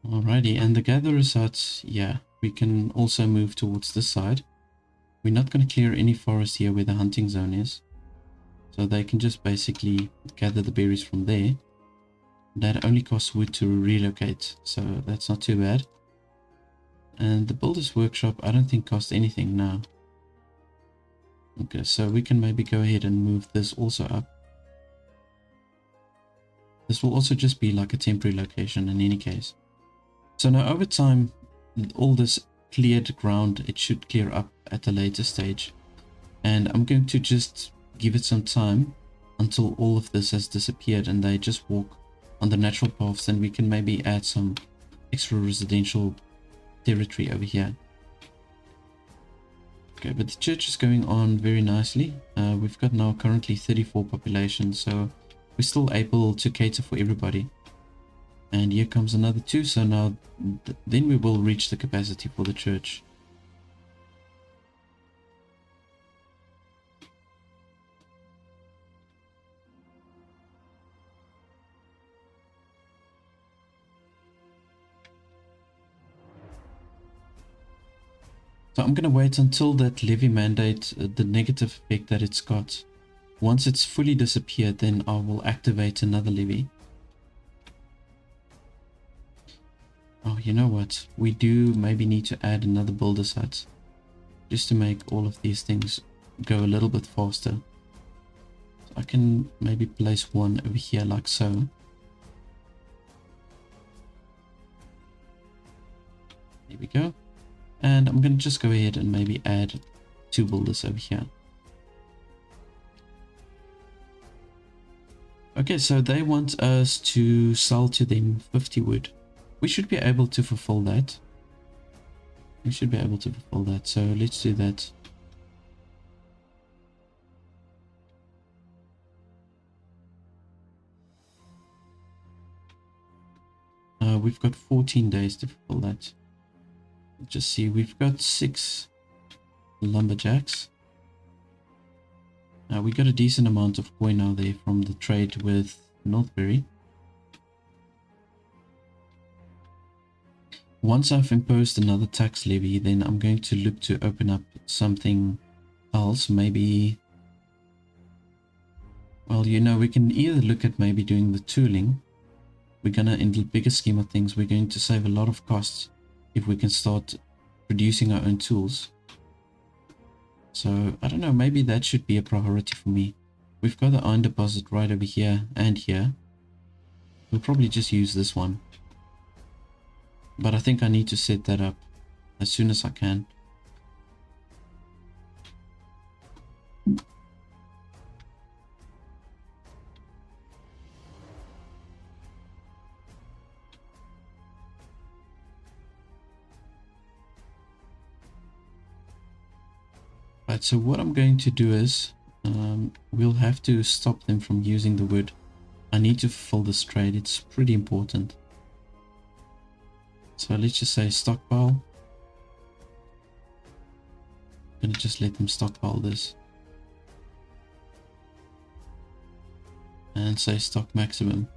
Alrighty, and the gatherer's huts, yeah, we can also move towards this side. We're not going to clear any forest here where the hunting zone is. So they can just basically gather the berries from there. That only costs wood to relocate, so that's not too bad. And the builder's workshop, I don't think costs anything now. Okay, so we can maybe go ahead and move this also up. This will also just be like a temporary location in any case. So now over time, all this cleared ground, it should clear up at a later stage. And I'm going to just give it some time until all of this has disappeared and they just walk on the natural paths, and we can maybe add some extra residential territory over here. Okay, but the church is going on very nicely. We've got now currently 34 population, so we're still able to cater for everybody. And here comes another 2, so now then we will reach the capacity for the church. So I'm going to wait until that levy mandate, the negative effect that it's got. Once it's fully disappeared, then I will activate another levy. Oh, you know what? We do maybe need to add another builder's hut, just to make all of these things go a little bit faster. So I can maybe place one over here like so. There we go. And I'm going to just go ahead and maybe add 2 builders over here. Okay, so they want us to sell to them 50 wood. We should be able to fulfill that. So let's do that. We've got 14 days to fill that. Just see, we've got 6 lumberjacks. We got a decent amount of coin now there from the trade with Northbury. Once I've imposed another tax levy, then I'm going to look to open up something else. Maybe, well, you know, we can either look at maybe doing the tooling. We're gonna, in the bigger scheme of things, we're going to save a lot of costs if we can start producing our own tools. So, I don't know, maybe that should be a priority for me. We've got the iron deposit right over here and here. We'll probably just use this one. But I think I need to set that up as soon as I can. Right, so what I'm going to do is, we'll have to stop them from using the wood. I need to fulfill this trade, it's pretty important. So let's just say stockpile. I'm gonna just let them stockpile this. And say stock maximum.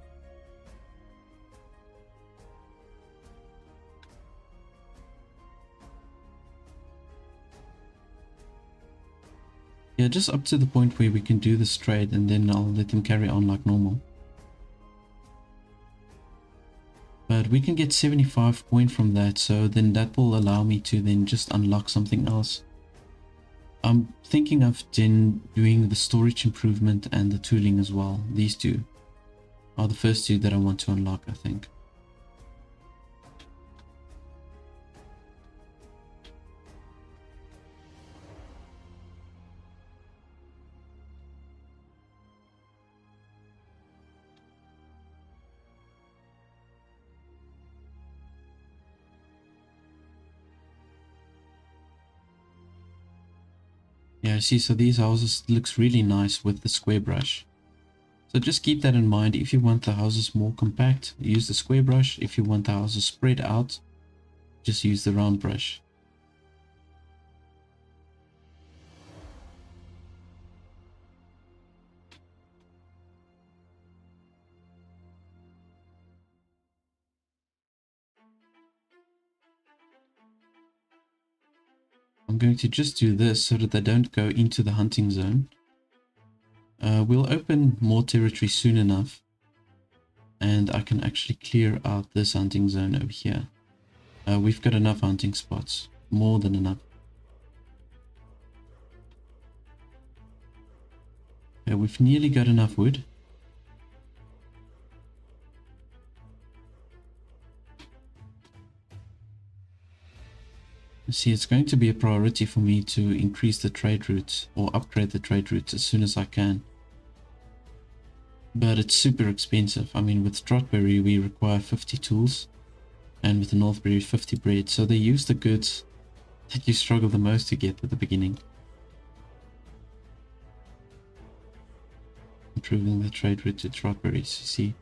Yeah, just up to the point where we can do this trade, and then I'll let them carry on like normal. But we can get 75 coin from that, so then that will allow me to then just unlock something else. I'm thinking of then doing the storage improvement and the tooling as well. These two are the first two that I want to unlock, I think. Yeah, see, so these houses looks really nice with the square brush. So just keep that in mind. If you want the houses more compact, use the square brush. If you want the houses spread out, just use the round brush. I'm going to just do this so that they don't go into the hunting zone. We'll open more territory soon enough, and I can actually clear out this hunting zone over here. We've got enough hunting spots, more than enough. Yeah, we've nearly got enough wood. See, it's going to be a priority for me to increase the trade routes or upgrade the trade routes as soon as I can. But it's super expensive. I mean, with Trotberry we require 50 tools, and with the Northberry 50 bread. So they use the goods that you struggle the most to get at the beginning. Improving the trade route to Trotberries. You see,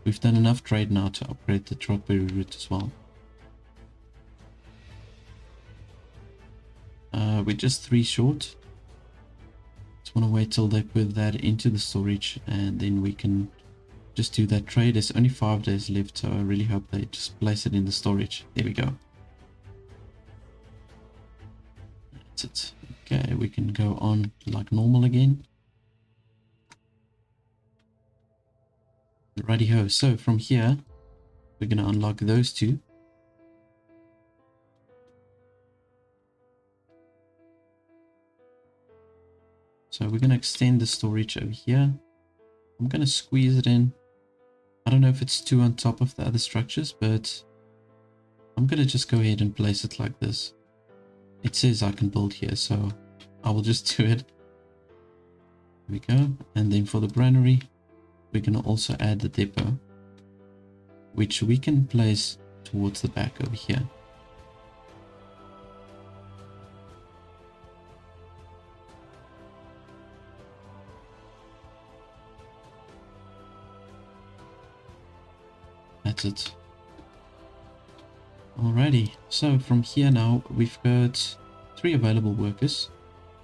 we've done enough trade now to upgrade the Trotberry route as well. We're just 3 short. Just want to wait till they put that into the storage, and then we can just do that trade. There's only 5 days left, so I really hope they just place it in the storage. There we go. That's it. Okay, we can go on like normal again. Righty ho. So from here, we're going to unlock those two. So we're going to extend the storage over here. I'm going to squeeze it in. I don't know if it's too on top of the other structures, but I'm going to just go ahead and place it like this. It says I can build here, so I will just do it. There we go. And then for the granary, we're going to also add the depot, which we can place towards the back over here. That's it. Alrighty, so from here now we've got 3 available workers.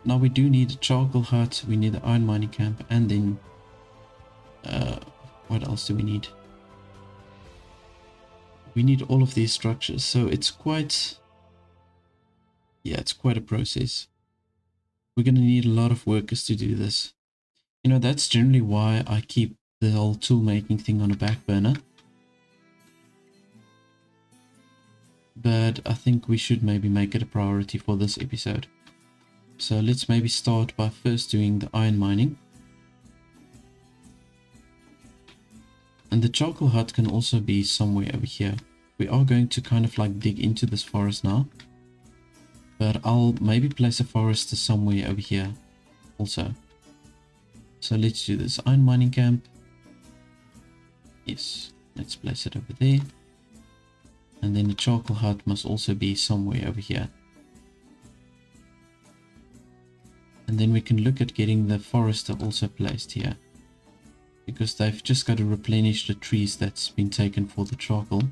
Now we do need a charcoal hut, we need the iron mining camp, and then what else do we need? We need all of these structures, so it's quite a process. We're going to need a lot of workers to do this. You know, that's generally why I keep the whole tool making thing on a back burner. But I think we should maybe make it a priority for this episode. So let's maybe start by first doing the iron mining. And the charcoal hut can also be somewhere over here. We are going to kind of like dig into this forest now. But I'll maybe place a forester somewhere over here also. So let's do this. Iron mining camp. Yes, let's place it over there. And then the charcoal hut must also be somewhere over here. And then we can look at getting the forester also placed here. Because they've just got to replenish the trees that's been taken for the charcoal.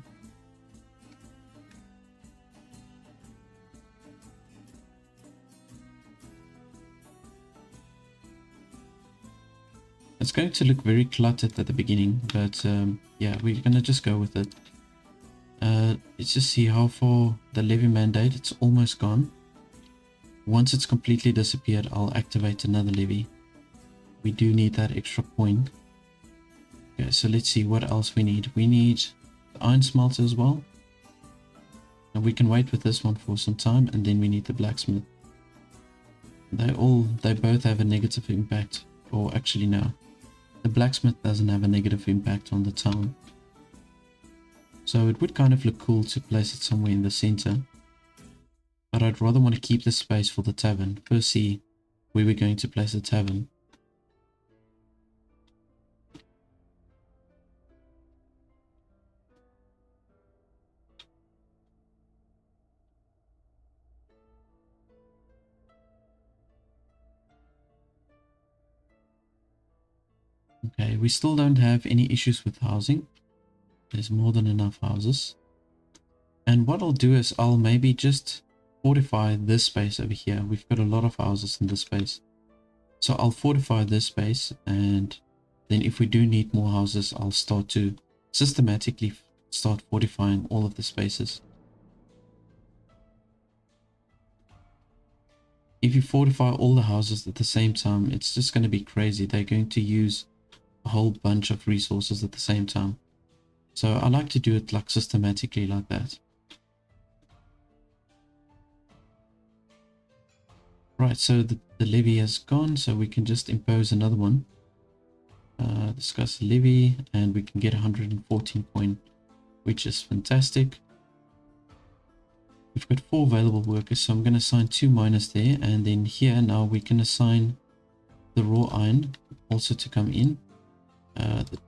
It's going to look very cluttered at the beginning, but yeah, we're going to just go with it. Let's just see how far the levy mandate. It's almost gone. Once it's completely disappeared, I'll activate another levy. We do need that extra point. Okay, so let's see what else we need. We need the iron smelter as well. And we can wait with this one for some time, and then we need the blacksmith. They both have a negative impact, or actually no. The blacksmith doesn't have a negative impact on the town. So it would kind of look cool to place it somewhere in the center. But I'd rather want to keep the space for the tavern. First see where we're going to place the tavern. Okay, we still don't have any issues with housing. There's more than enough houses. And what I'll do is I'll maybe just fortify this space over here. We've got a lot of houses in this space. So I'll fortify this space, and then if we do need more houses, I'll start to systematically start fortifying all of the spaces. If you fortify all the houses at the same time, it's just going to be crazy. They're going to use a whole bunch of resources at the same time. So I like to do it like systematically like that. Right, so the levy has gone, so we can just impose another one. Discuss levy, and we can get 114 point, which is fantastic. We've got 4 available workers, so I'm going to assign 2 miners there, and then here now we can assign the raw iron also to come in.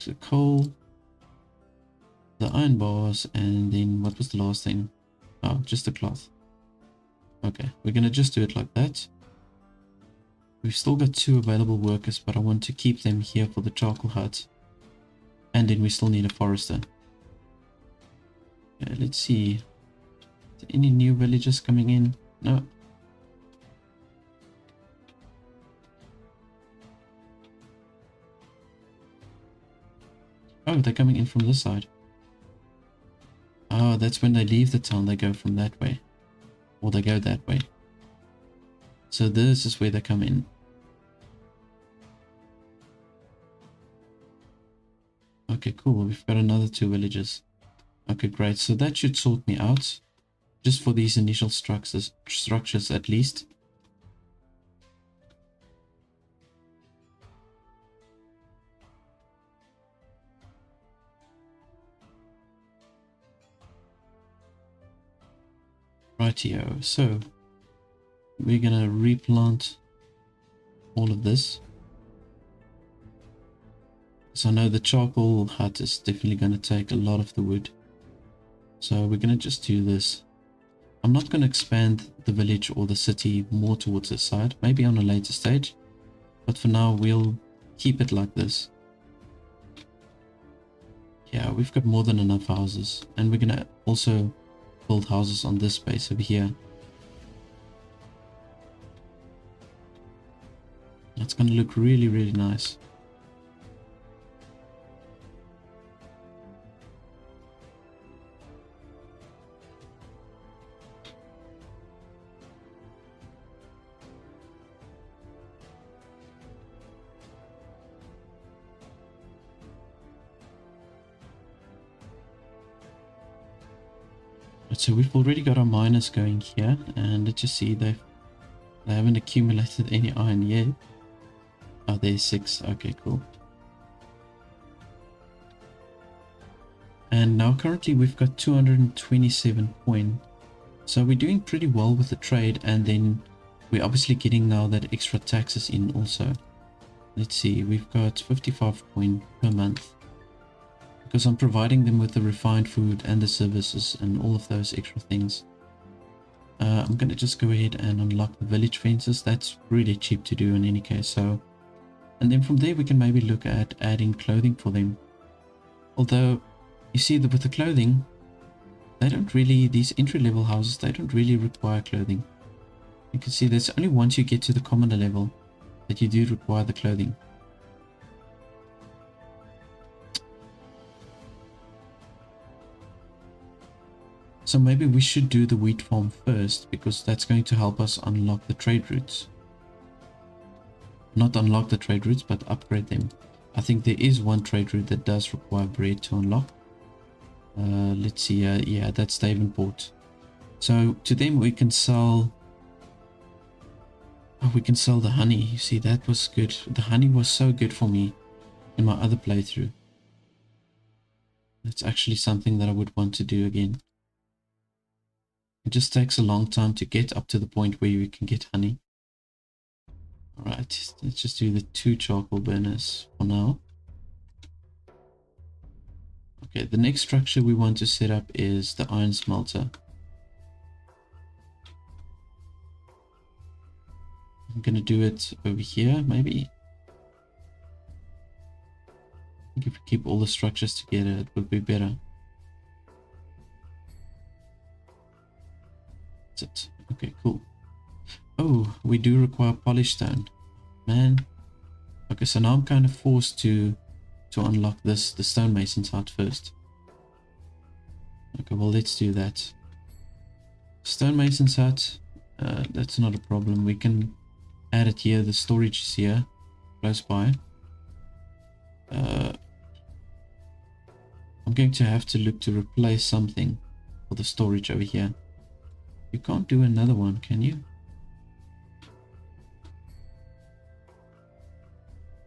The coal, the iron bars, and then what was the last thing? Oh, just the cloth. Okay, we're going to just do it like that. We've still got 2 available workers, but I want to keep them here for the charcoal hut. And then we still need a forester. Okay, let's see. Is there any new villagers coming in? No. Oh, they're coming in from this side. Oh, that's when they leave the town, they go from that way. Or they go that way. So this is where they come in. Okay, cool. We've got another 2 villages. Okay, great. So that should sort me out. Just for these initial structures at least. Rightio. So we're gonna replant all of this. So I know the charcoal hut is definitely going to take a lot of the wood. So we're going to just do this. I'm not going to expand the village or the city more towards this side. Maybe on a later stage. But for now we'll keep it like this. Yeah, we've got more than enough houses. And we're going to also build houses on this space over here. That's going to look really, really nice. So we've already got our miners going here, and let's just see, they haven't accumulated any iron yet. Oh, there's 6. Okay, cool. And now currently we've got 227 coin. So we're doing pretty well with the trade, and then we're obviously getting now that extra taxes in also. Let's see, we've got 55 coin per month. Because I'm providing them with the refined food and the services and all of those extra things. I'm going to just go ahead and unlock the village fences. That's really cheap to do in any case. So, and then from there we can maybe look at adding clothing for them. Although, you see that with the clothing, they don't really, these entry-level houses, they don't really require clothing. You can see that's only once you get to the commoner level that you do require the clothing. So maybe we should do the wheat farm first, because that's going to help us unlock the trade routes. Not unlock the trade routes, but upgrade them. I think there is one trade route that does require bread to unlock. Let's see, yeah, that's Davenport. So to them we can sell... Oh, we can sell the honey. You see, that was good. The honey was so good for me in my other playthrough. That's actually something that I would want to do again. It just takes a long time to get up to the point where you can get honey. Alright, let's just do the 2 charcoal burners for now. Okay, the next structure we want to set up is the iron smelter. I'm going to do it over here, maybe. I think if we keep all the structures together, it would be better. It. Okay, cool. Oh, we do require polished stone. Man. Okay, so now I'm kind of forced to unlock the stonemason's hut first. Okay, well, let's do that. Stonemason's hut, that's not a problem. We can add it here. The storage is here, close by. I'm going to have to look to replace something for the storage over here. You can't do another one, can you?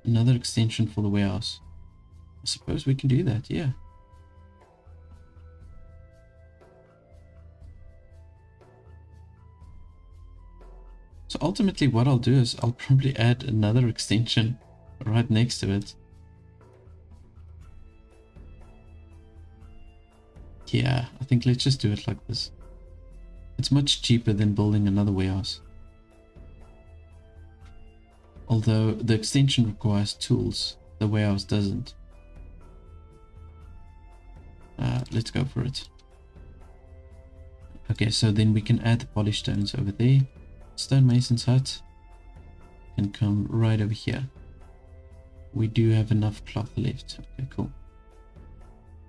Another extension for the warehouse. I suppose we can do that, yeah. So ultimately what I'll do is I'll probably add another extension right next to it. Yeah, I think let's just do it like this. It's much cheaper than building another warehouse. Although the extension requires tools, the warehouse doesn't. Let's go for it. Okay, so then we can add the polished stones over there. Stonemason's hut can come right over here. We do have enough cloth left. Okay, cool.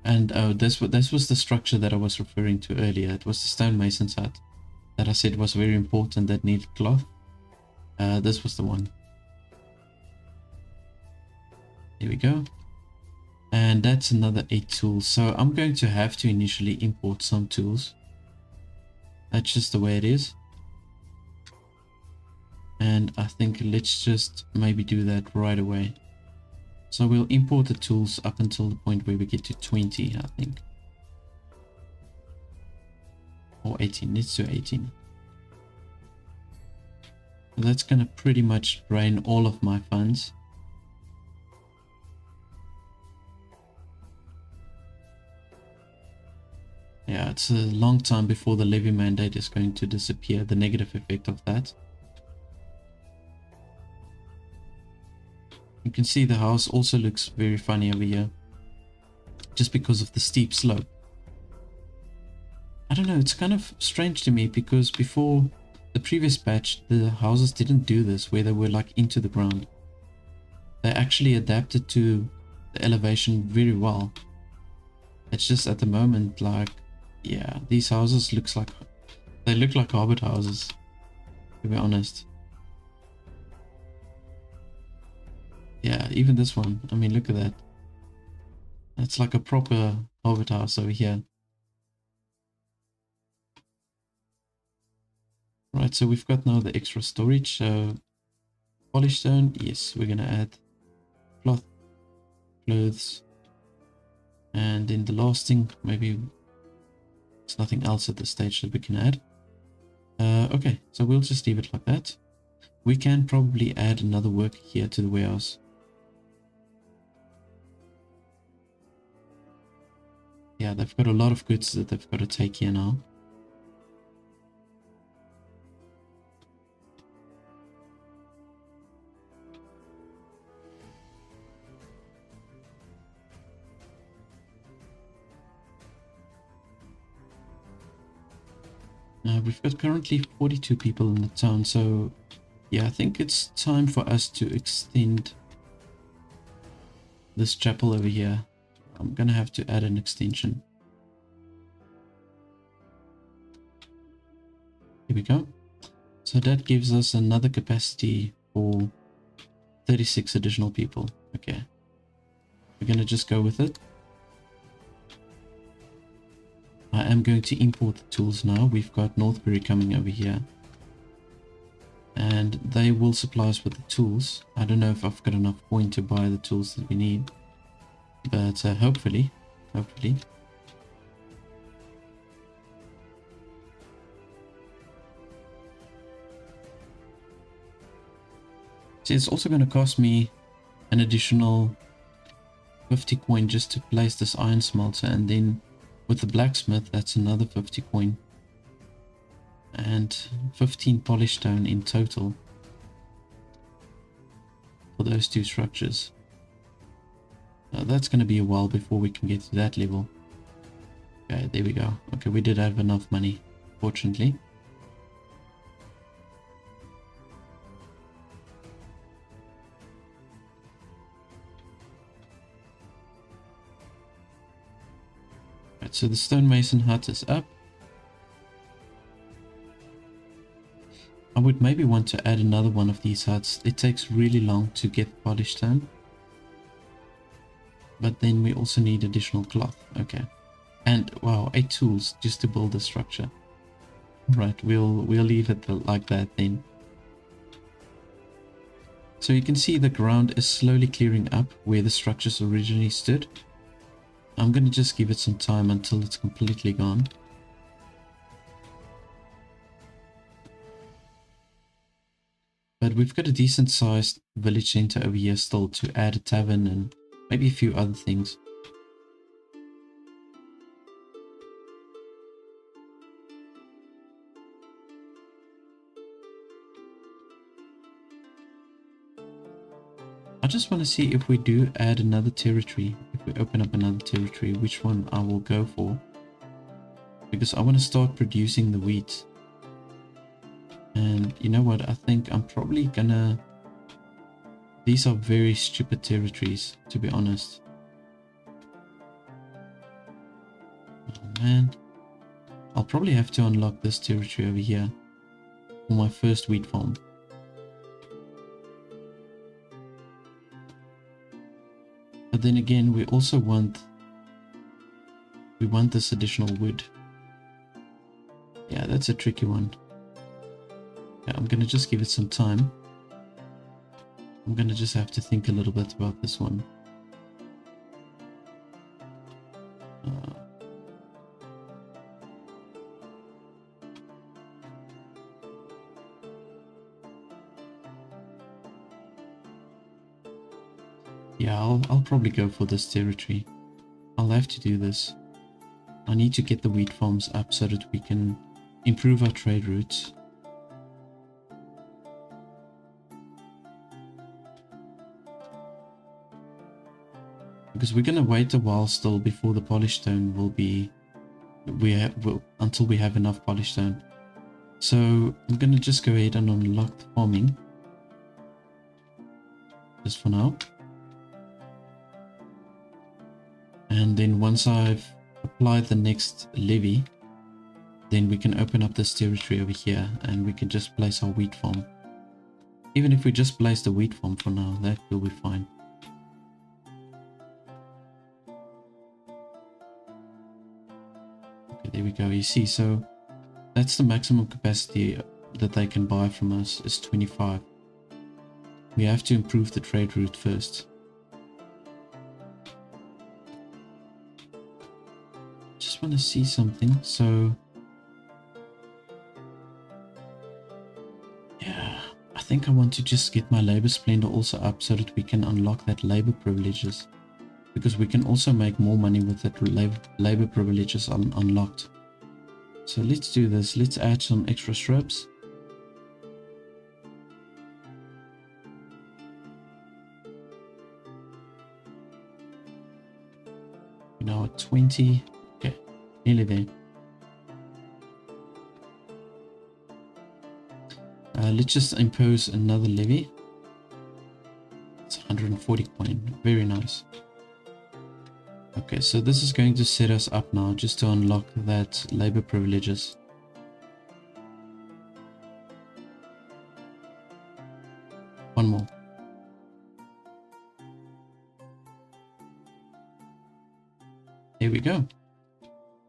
And oh, this was the structure that I was referring to earlier. It was the stonemason's hut that I said was very important, that needed cloth. This was the one. There we go. And that's another 8 tools. So I'm going to have to initially import some tools. That's just the way it is. And I think let's just maybe do that right away. So we'll import the tools up until the point where we get to 20, I think. Or 18, let's do 18. So that's going to pretty much drain all of my funds. Yeah, it's a long time before the levy mandate is going to disappear, the negative effect of that. You can see the house also looks very funny over here, just because of the steep slope. I don't know, it's kind of strange to me because before the previous patch, the houses didn't do this where they were like into the ground. They actually adapted to the elevation very well. It's just at the moment, like, yeah, these houses look like hobbit houses, to be honest. Yeah, even this one, I mean, look at that. It's like a proper hobbit house over here. Right, so we've got now the extra storage. So polished stone, yes, we're gonna add cloth, clothes, and then the last thing, maybe there's nothing else at this stage that we can add. Okay, so we'll just leave it like that. We can probably add another worker here to the warehouse. Yeah, they've got a lot of goods that they've got to take here now. We've got currently 42 people in the town, so yeah, I think it's time for us to extend this chapel over here. I'm gonna have to add an extension. Here we go. So that gives us another capacity for 36 additional people. Okay. We're gonna just go with it. I am going to import the tools now. We've got Northbury coming over here. And they will supply us with the tools. I don't know if I've got enough coin to buy the tools that we need. But hopefully. See, it's also going to cost me an additional 50 coin just to place this iron smelter, and then with the blacksmith that's another 50 coin and 15 polished stone in total for those two structures. That's going to be a while before we can get to that level. Okay, there we go. Okay, we did have enough money, fortunately. Right, so the stonemason hut is up. I would maybe want to add another one of these huts. It takes really long to get polished stone. But then we also need additional cloth. Okay. And wow, 8 tools just to build the structure. Right, we'll leave it like that then. So you can see the ground is slowly clearing up where the structures originally stood. I'm going to just give it some time until it's completely gone. But we've got a decent sized village center over here still to add a tavern and maybe a few other things. I just want to see if we do add another territory, if we open up another territory, which one I will go for. Because I want to start producing the wheat. And you know what, I think I'm probably gonna... These are very stupid territories, to be honest. Oh man. I'll probably have to unlock this territory over here for my first wheat farm. But then again, we also want this additional wood. Yeah, that's a tricky one. Yeah, I'm gonna just give it some time. I'm gonna just have to think a little bit about this one. Yeah, I'll probably go for this territory. I'll have to do this. I need to get the wheat farms up so that we can improve our trade routes. Because we're going to wait a while still before the polished stone will be until we have enough polished stone. So I'm gonna just go ahead and unlock the farming just for now. And then once I've applied the next levy, then we can open up this territory over here and we can just place our wheat farm. Even if we just place the wheat farm for now, that will be fine. Okay, there we go. You see, so that's the maximum capacity that they can buy from us is 25. We have to improve the trade route first. Just want to see something. So yeah, I think I want to just get my labor splendor also up so that we can unlock that labor privileges, because we can also make more money with that labor privileges unlocked. So let's do this. Let's add some extra shrubs. We're now at 20. Okay, nearly there. Let's just impose another levy. It's 140 coin. Very nice. Okay, so this is going to set us up now just to unlock that labor privileges. One more. There we go.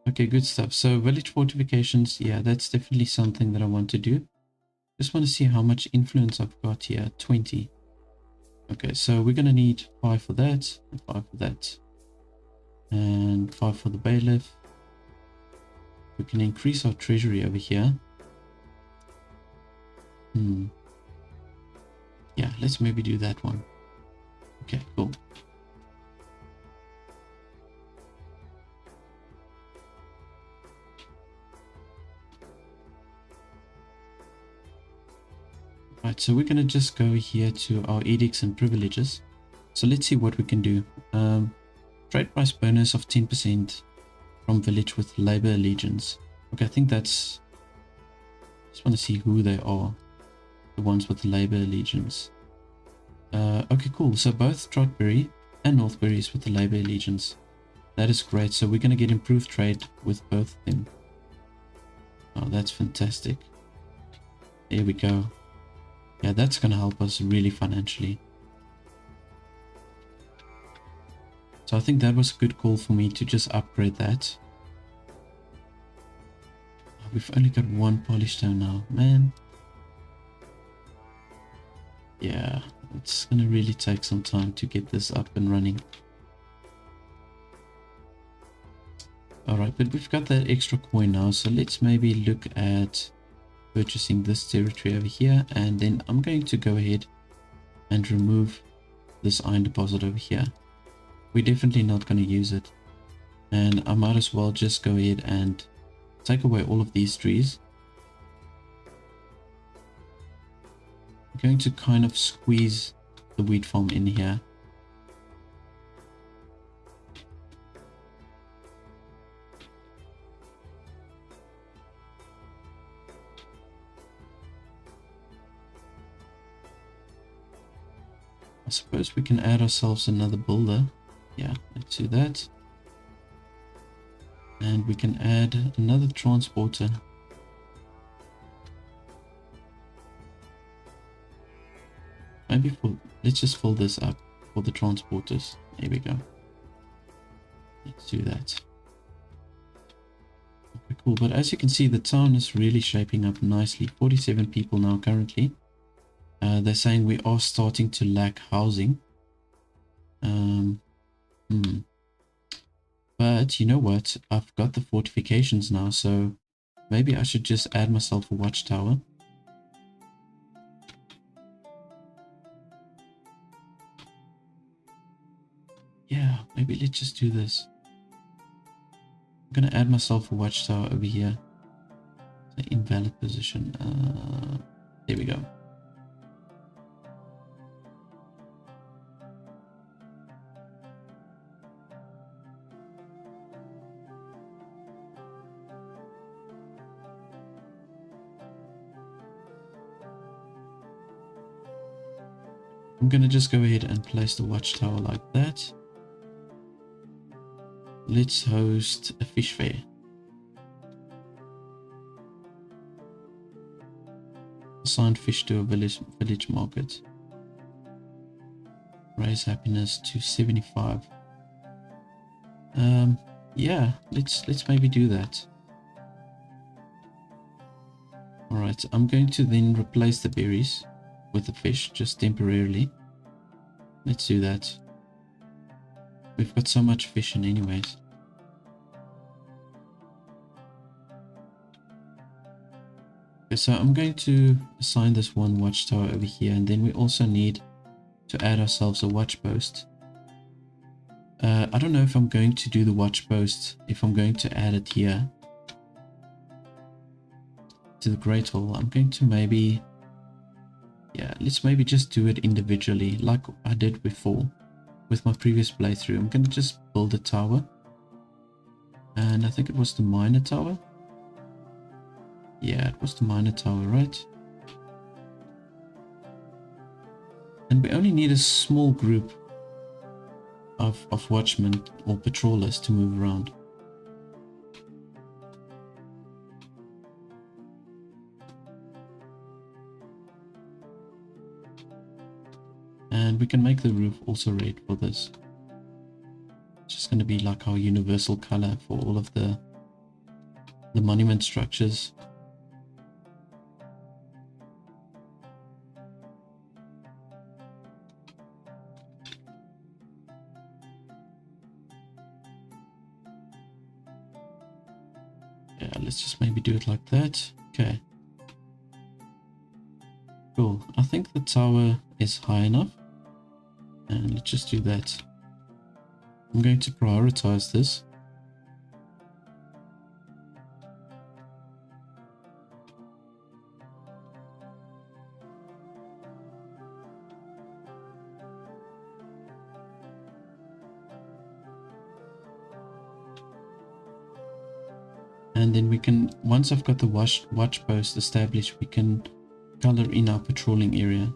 Okay, good stuff. So village fortifications, yeah, that's definitely something that I want to do. Just want to see how much influence I've got here. 20. Okay, so we're going to need 5 for that, and 5 for that, and 5 for the bailiff. We can increase our treasury over here. Yeah, let's maybe do that one. Okay, cool. Right, so we're going to just go here to our edicts and privileges. So let's see what we can do. Trade price bonus of 10% from village with labor allegiance. Okay, I think that's... just want to see who they are. The ones with labor allegiance. Okay, cool. So both Trotbury and Northbury is with the labor allegiance. That is great. So we're going to get improved trade with both of them. Oh, that's fantastic. There we go. Yeah, that's going to help us really financially. So I think that was a good call for me to just upgrade that. Oh, we've only got 1 polished stone now, man. Yeah, it's going to really take some time to get this up and running. Alright, but we've got that extra coin now, so let's maybe look at purchasing this territory over here, and then I'm going to go ahead and remove this iron deposit over here. We're definitely not going to use it, and I might as well just go ahead and take away all of these trees. I'm going to kind of squeeze the wheat farm in here. I suppose we can add ourselves another builder. Yeah, let's do that. And we can add another transporter. Maybe let's just fill this up for the transporters. There we go. Let's do that. Okay, cool. But as you can see, the town is really shaping up nicely. 47 people now currently. They're saying we are starting to lack housing. But you know what? I've got the fortifications now, so maybe I should just add myself a watchtower. Yeah, maybe let's just do this. I'm gonna add myself a watchtower over here. The invalid position. There we go. I'm gonna just go ahead and place the watchtower like that. Let's host a fish fair. Assign fish to a village market. Raise happiness to 75. Yeah, let's maybe do that. Alright, I'm going to then replace the berries with the fish, just temporarily. Let's do that. We've got so much fishing anyways. Okay, so I'm going to assign this one watchtower over here, and then we also need to add ourselves a watch post. I don't know if I'm going to do the watch post, if I'm going to add it here to the Great Hall. I'm going to maybe, yeah, let's maybe just do it individually like I did before with my previous playthrough. I'm going to just build a tower, and I think it was the miner tower. Yeah, it was the miner tower, right? And we only need a small group of watchmen or patrollers to move around. And we can make the roof also red for this. It's just going to be like our universal color for all of the monument structures. Yeah, let's just maybe do it like that. Okay. Cool. I think the tower is high enough. And let's just do that. I'm going to prioritize this. And then we can, once I've got the watch post established, we can color in our patrolling area,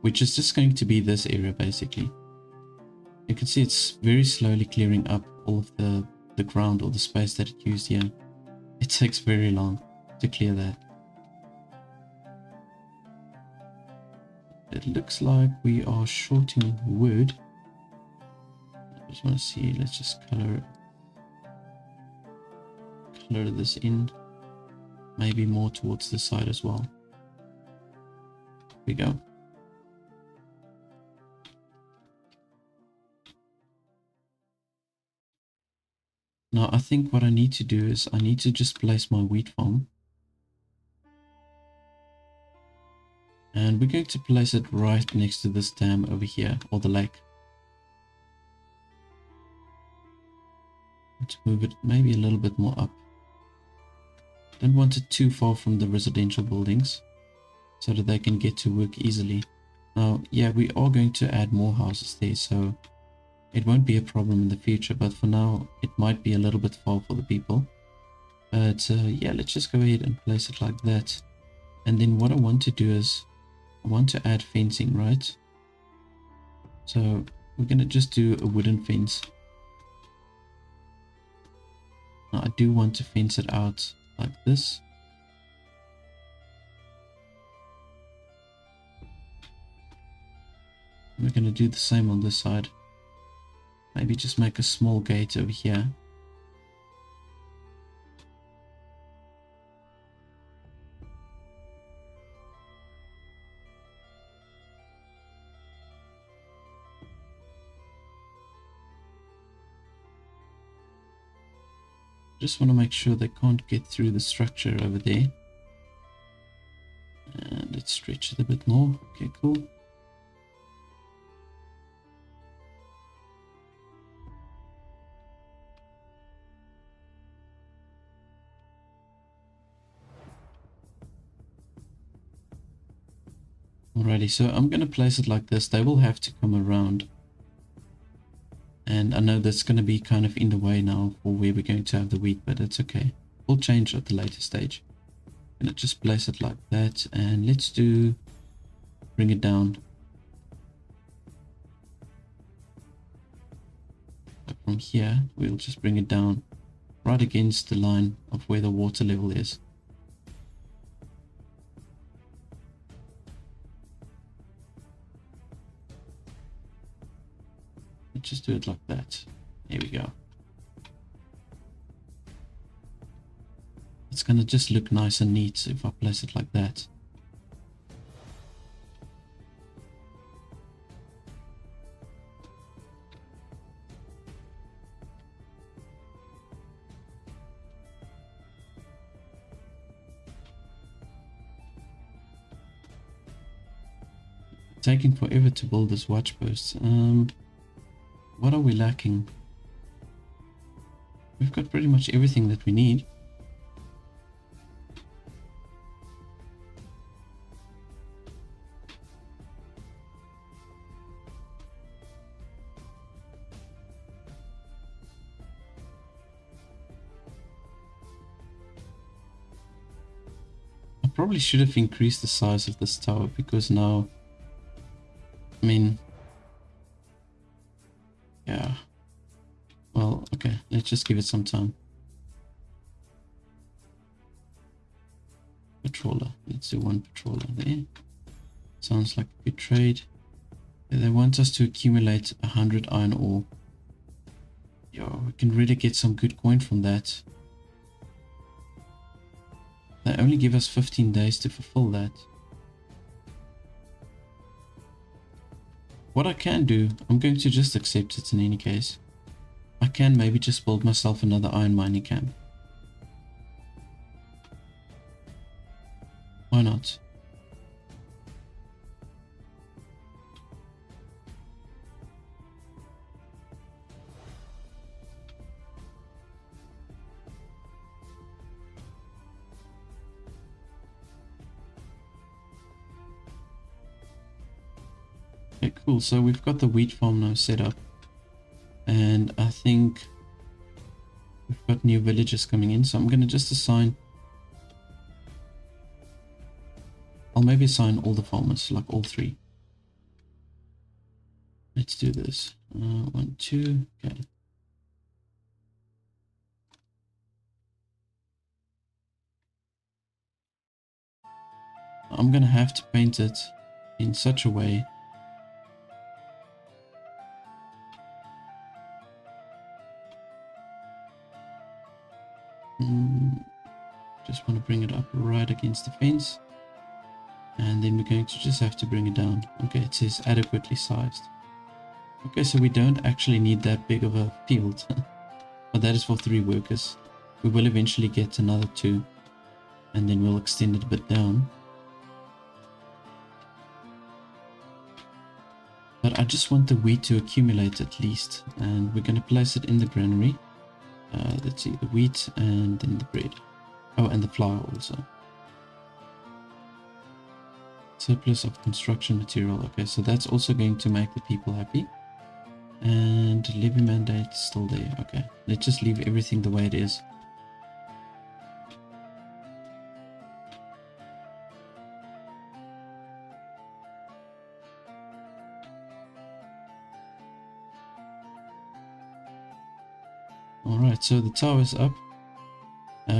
which is just going to be this area basically. You can see it's very slowly clearing up all of the ground or the space that it used here. It takes very long to clear that. It looks like we are shorting wood. I just want to see, let's just color this in, maybe more towards the side as well. Here we go. Now I think what I need to do is I need to just place my wheat farm, and we're going to place it right next to this dam over here, or the lake. Let's move it maybe a little bit more up. Don't want it too far from the residential buildings so that they can get to work easily. Now, yeah, we are going to add more houses there, so it won't be a problem in the future, but for now it might be a little bit far for the people. But yeah, let's just go ahead and place it like that. And then what I want to do is I want to add fencing, right? So we're going to just do a wooden fence. Now I do want to fence it out like this. We're going to do the same on this side. Maybe just make a small gate over here. Just want to make sure they can't get through the structure over there. And let's stretch it a bit more. Okay, cool. Alrighty, so I'm going to place it like this. They will have to come around. And I know that's going to be kind of in the way now for where we're going to have the wheat, but it's okay. We'll change at the later stage. I'm going to just place it like that, and let's bring it down. from here, we'll just bring it down right against the line of where the water level is. Let's just do it like that. There we go. It's gonna just look nice and neat if I place it like that. Taking forever to build this watch post. What are we lacking? We've got pretty much everything that we need. I probably should have increased the size of this tower, because now, I mean, yeah. Well, okay, let's just give it some time. Patroller. Let's do one patroller there. Sounds like a good trade. They want us to accumulate 100 iron ore. Yo, we can really get some good coin from that. They only give us 15 days to fulfill that. What I can do, I'm going to just accept it in any case. I can maybe just build myself another iron mining camp. Why not? Okay, cool. So we've got the wheat farm now set up. And I think we've got new villages coming in. So I'm going to just assign... I'll maybe assign all the farmers, like all 3. Let's do this. 1, 2, okay. I'm going to have to paint it in such a way just want to bring it up right against the fence, and then we're going to just have to bring it down. Okay, it says adequately sized. Okay, so we don't actually need that big of a field, but that is for 3 workers. We will eventually get another 2, and then we'll extend it a bit down. But I just want the wheat to accumulate at least, and we're going to place it in the granary. Let's see, the wheat and then the bread. Oh, and the flour also. Surplus of construction material. Okay, so that's also going to make the people happy. And levy mandate still there. Okay, let's just leave everything the way it is. Alright, so the tower is up.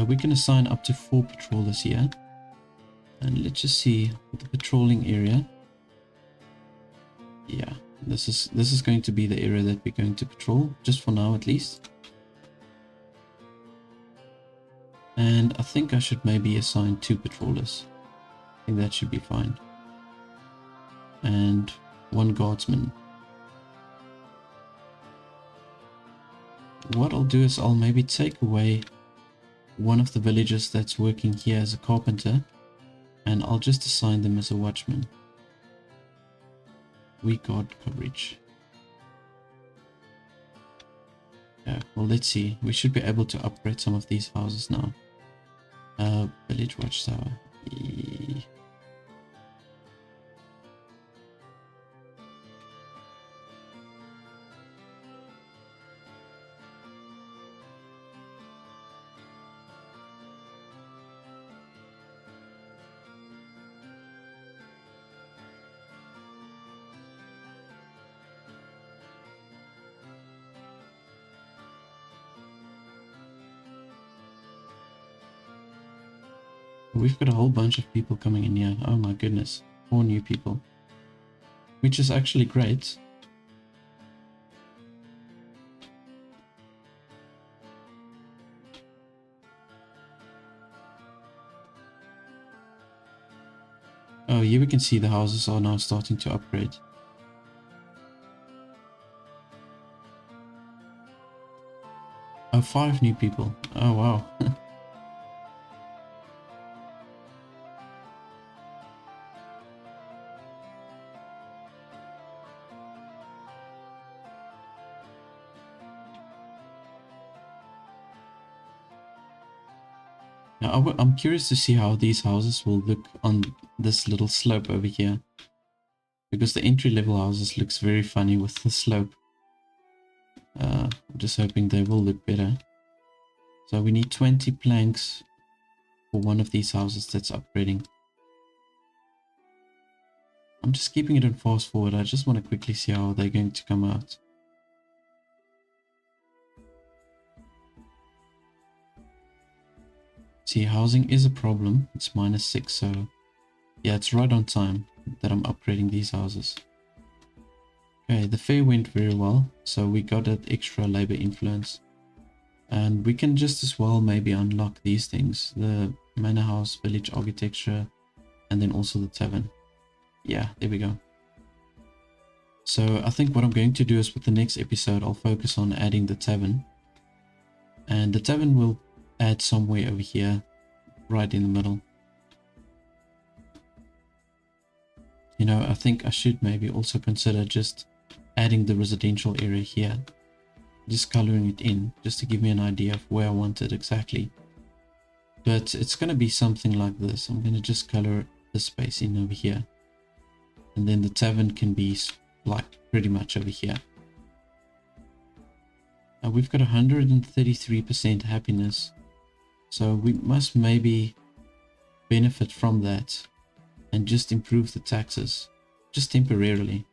We can assign up to 4 patrollers here. And let's just see the patrolling area. Yeah, this is going to be the area that we're going to patrol, just for now at least. And I think I should maybe assign 2 patrollers. I think that should be fine. And 1 guardsman. What I'll do is I'll maybe take away one of the villagers that's working here as a carpenter, and I'll just assign them as a watchman. Weak guard coverage. Yeah, well, let's see. We should be able to upgrade some of these houses now. Village watchtower. We've got a whole bunch of people coming in here. Oh my goodness. 4 new people. Which is actually great. Oh, here we can see the houses are now starting to upgrade. Oh, 5 new people. Oh, wow. Now, I'm curious to see how these houses will look on this little slope over here. Because the entry-level houses looks very funny with the slope. I'm just hoping they will look better. So we need 20 planks for one of these houses that's upgrading. I'm just keeping it on fast forward. I just want to quickly see how they're going to come out. See, housing is a problem. It's -6, so yeah, it's right on time that I'm upgrading these houses. Okay, the fair went very well, so we got that extra labor influence. And we can just as well maybe unlock these things. The manor house, village architecture, and then also the tavern. Yeah, there we go. So I think what I'm going to do is with the next episode, I'll focus on adding the tavern. And the tavern will add somewhere over here, right in the middle. You know, I think I should maybe also consider just adding the residential area here. Just coloring it in, just to give me an idea of where I want it exactly. But it's going to be something like this. I'm going to just color this space in over here. And then the tavern can be like pretty much over here. Now we've got 133% happiness. So we must maybe benefit from that and just improve the taxes, just temporarily.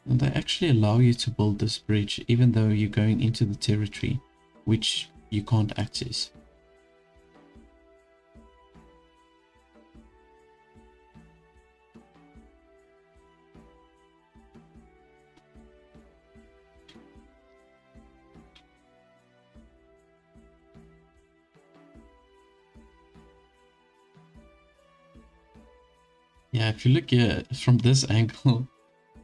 And they actually allow you to build this bridge even though you're going into the territory which you can't access. Yeah, if you look here from this angle,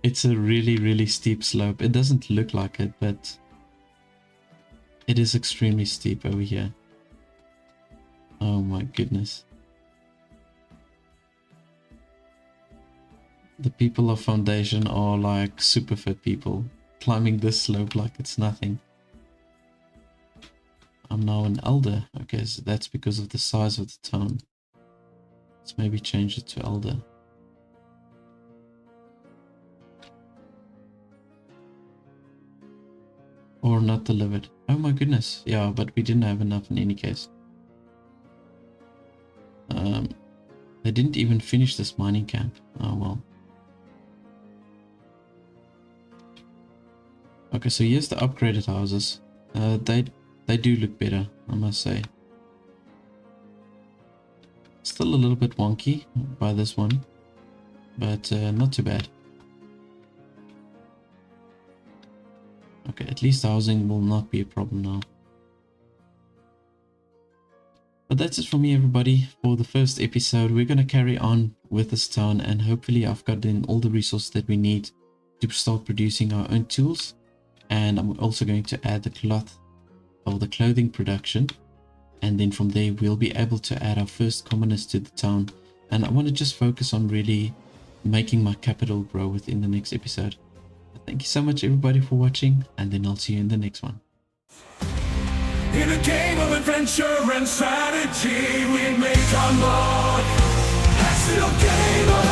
it's a really steep slope. It doesn't look like it, but it is extremely steep over here. Oh my goodness. The people of Foundation are like super fit people, climbing this slope like it's nothing. I'm now an elder. Okay, so that's because of the size of the town. Let's maybe change it to elder. Or not delivered. Oh my goodness. Yeah, but we didn't have enough in any case. They didn't even finish this mining camp. Oh well. Okay, so here's the upgraded houses. They do look better, I must say. Still a little bit wonky by this one, but not too bad. Okay, at least housing will not be a problem now. But that's it for me, everybody, for the first episode. We're going to carry on with this town, and hopefully I've got in all the resources that we need to start producing our own tools. And I'm also going to add the cloth or the clothing production. And then from there, we'll be able to add our first commoners to the town. And I want to just focus on really making my capital grow within the next episode. Thank you so much, everybody, for watching, and then I'll see you in the next one. In a game of adventure and strategy, we make our mark. That's the game of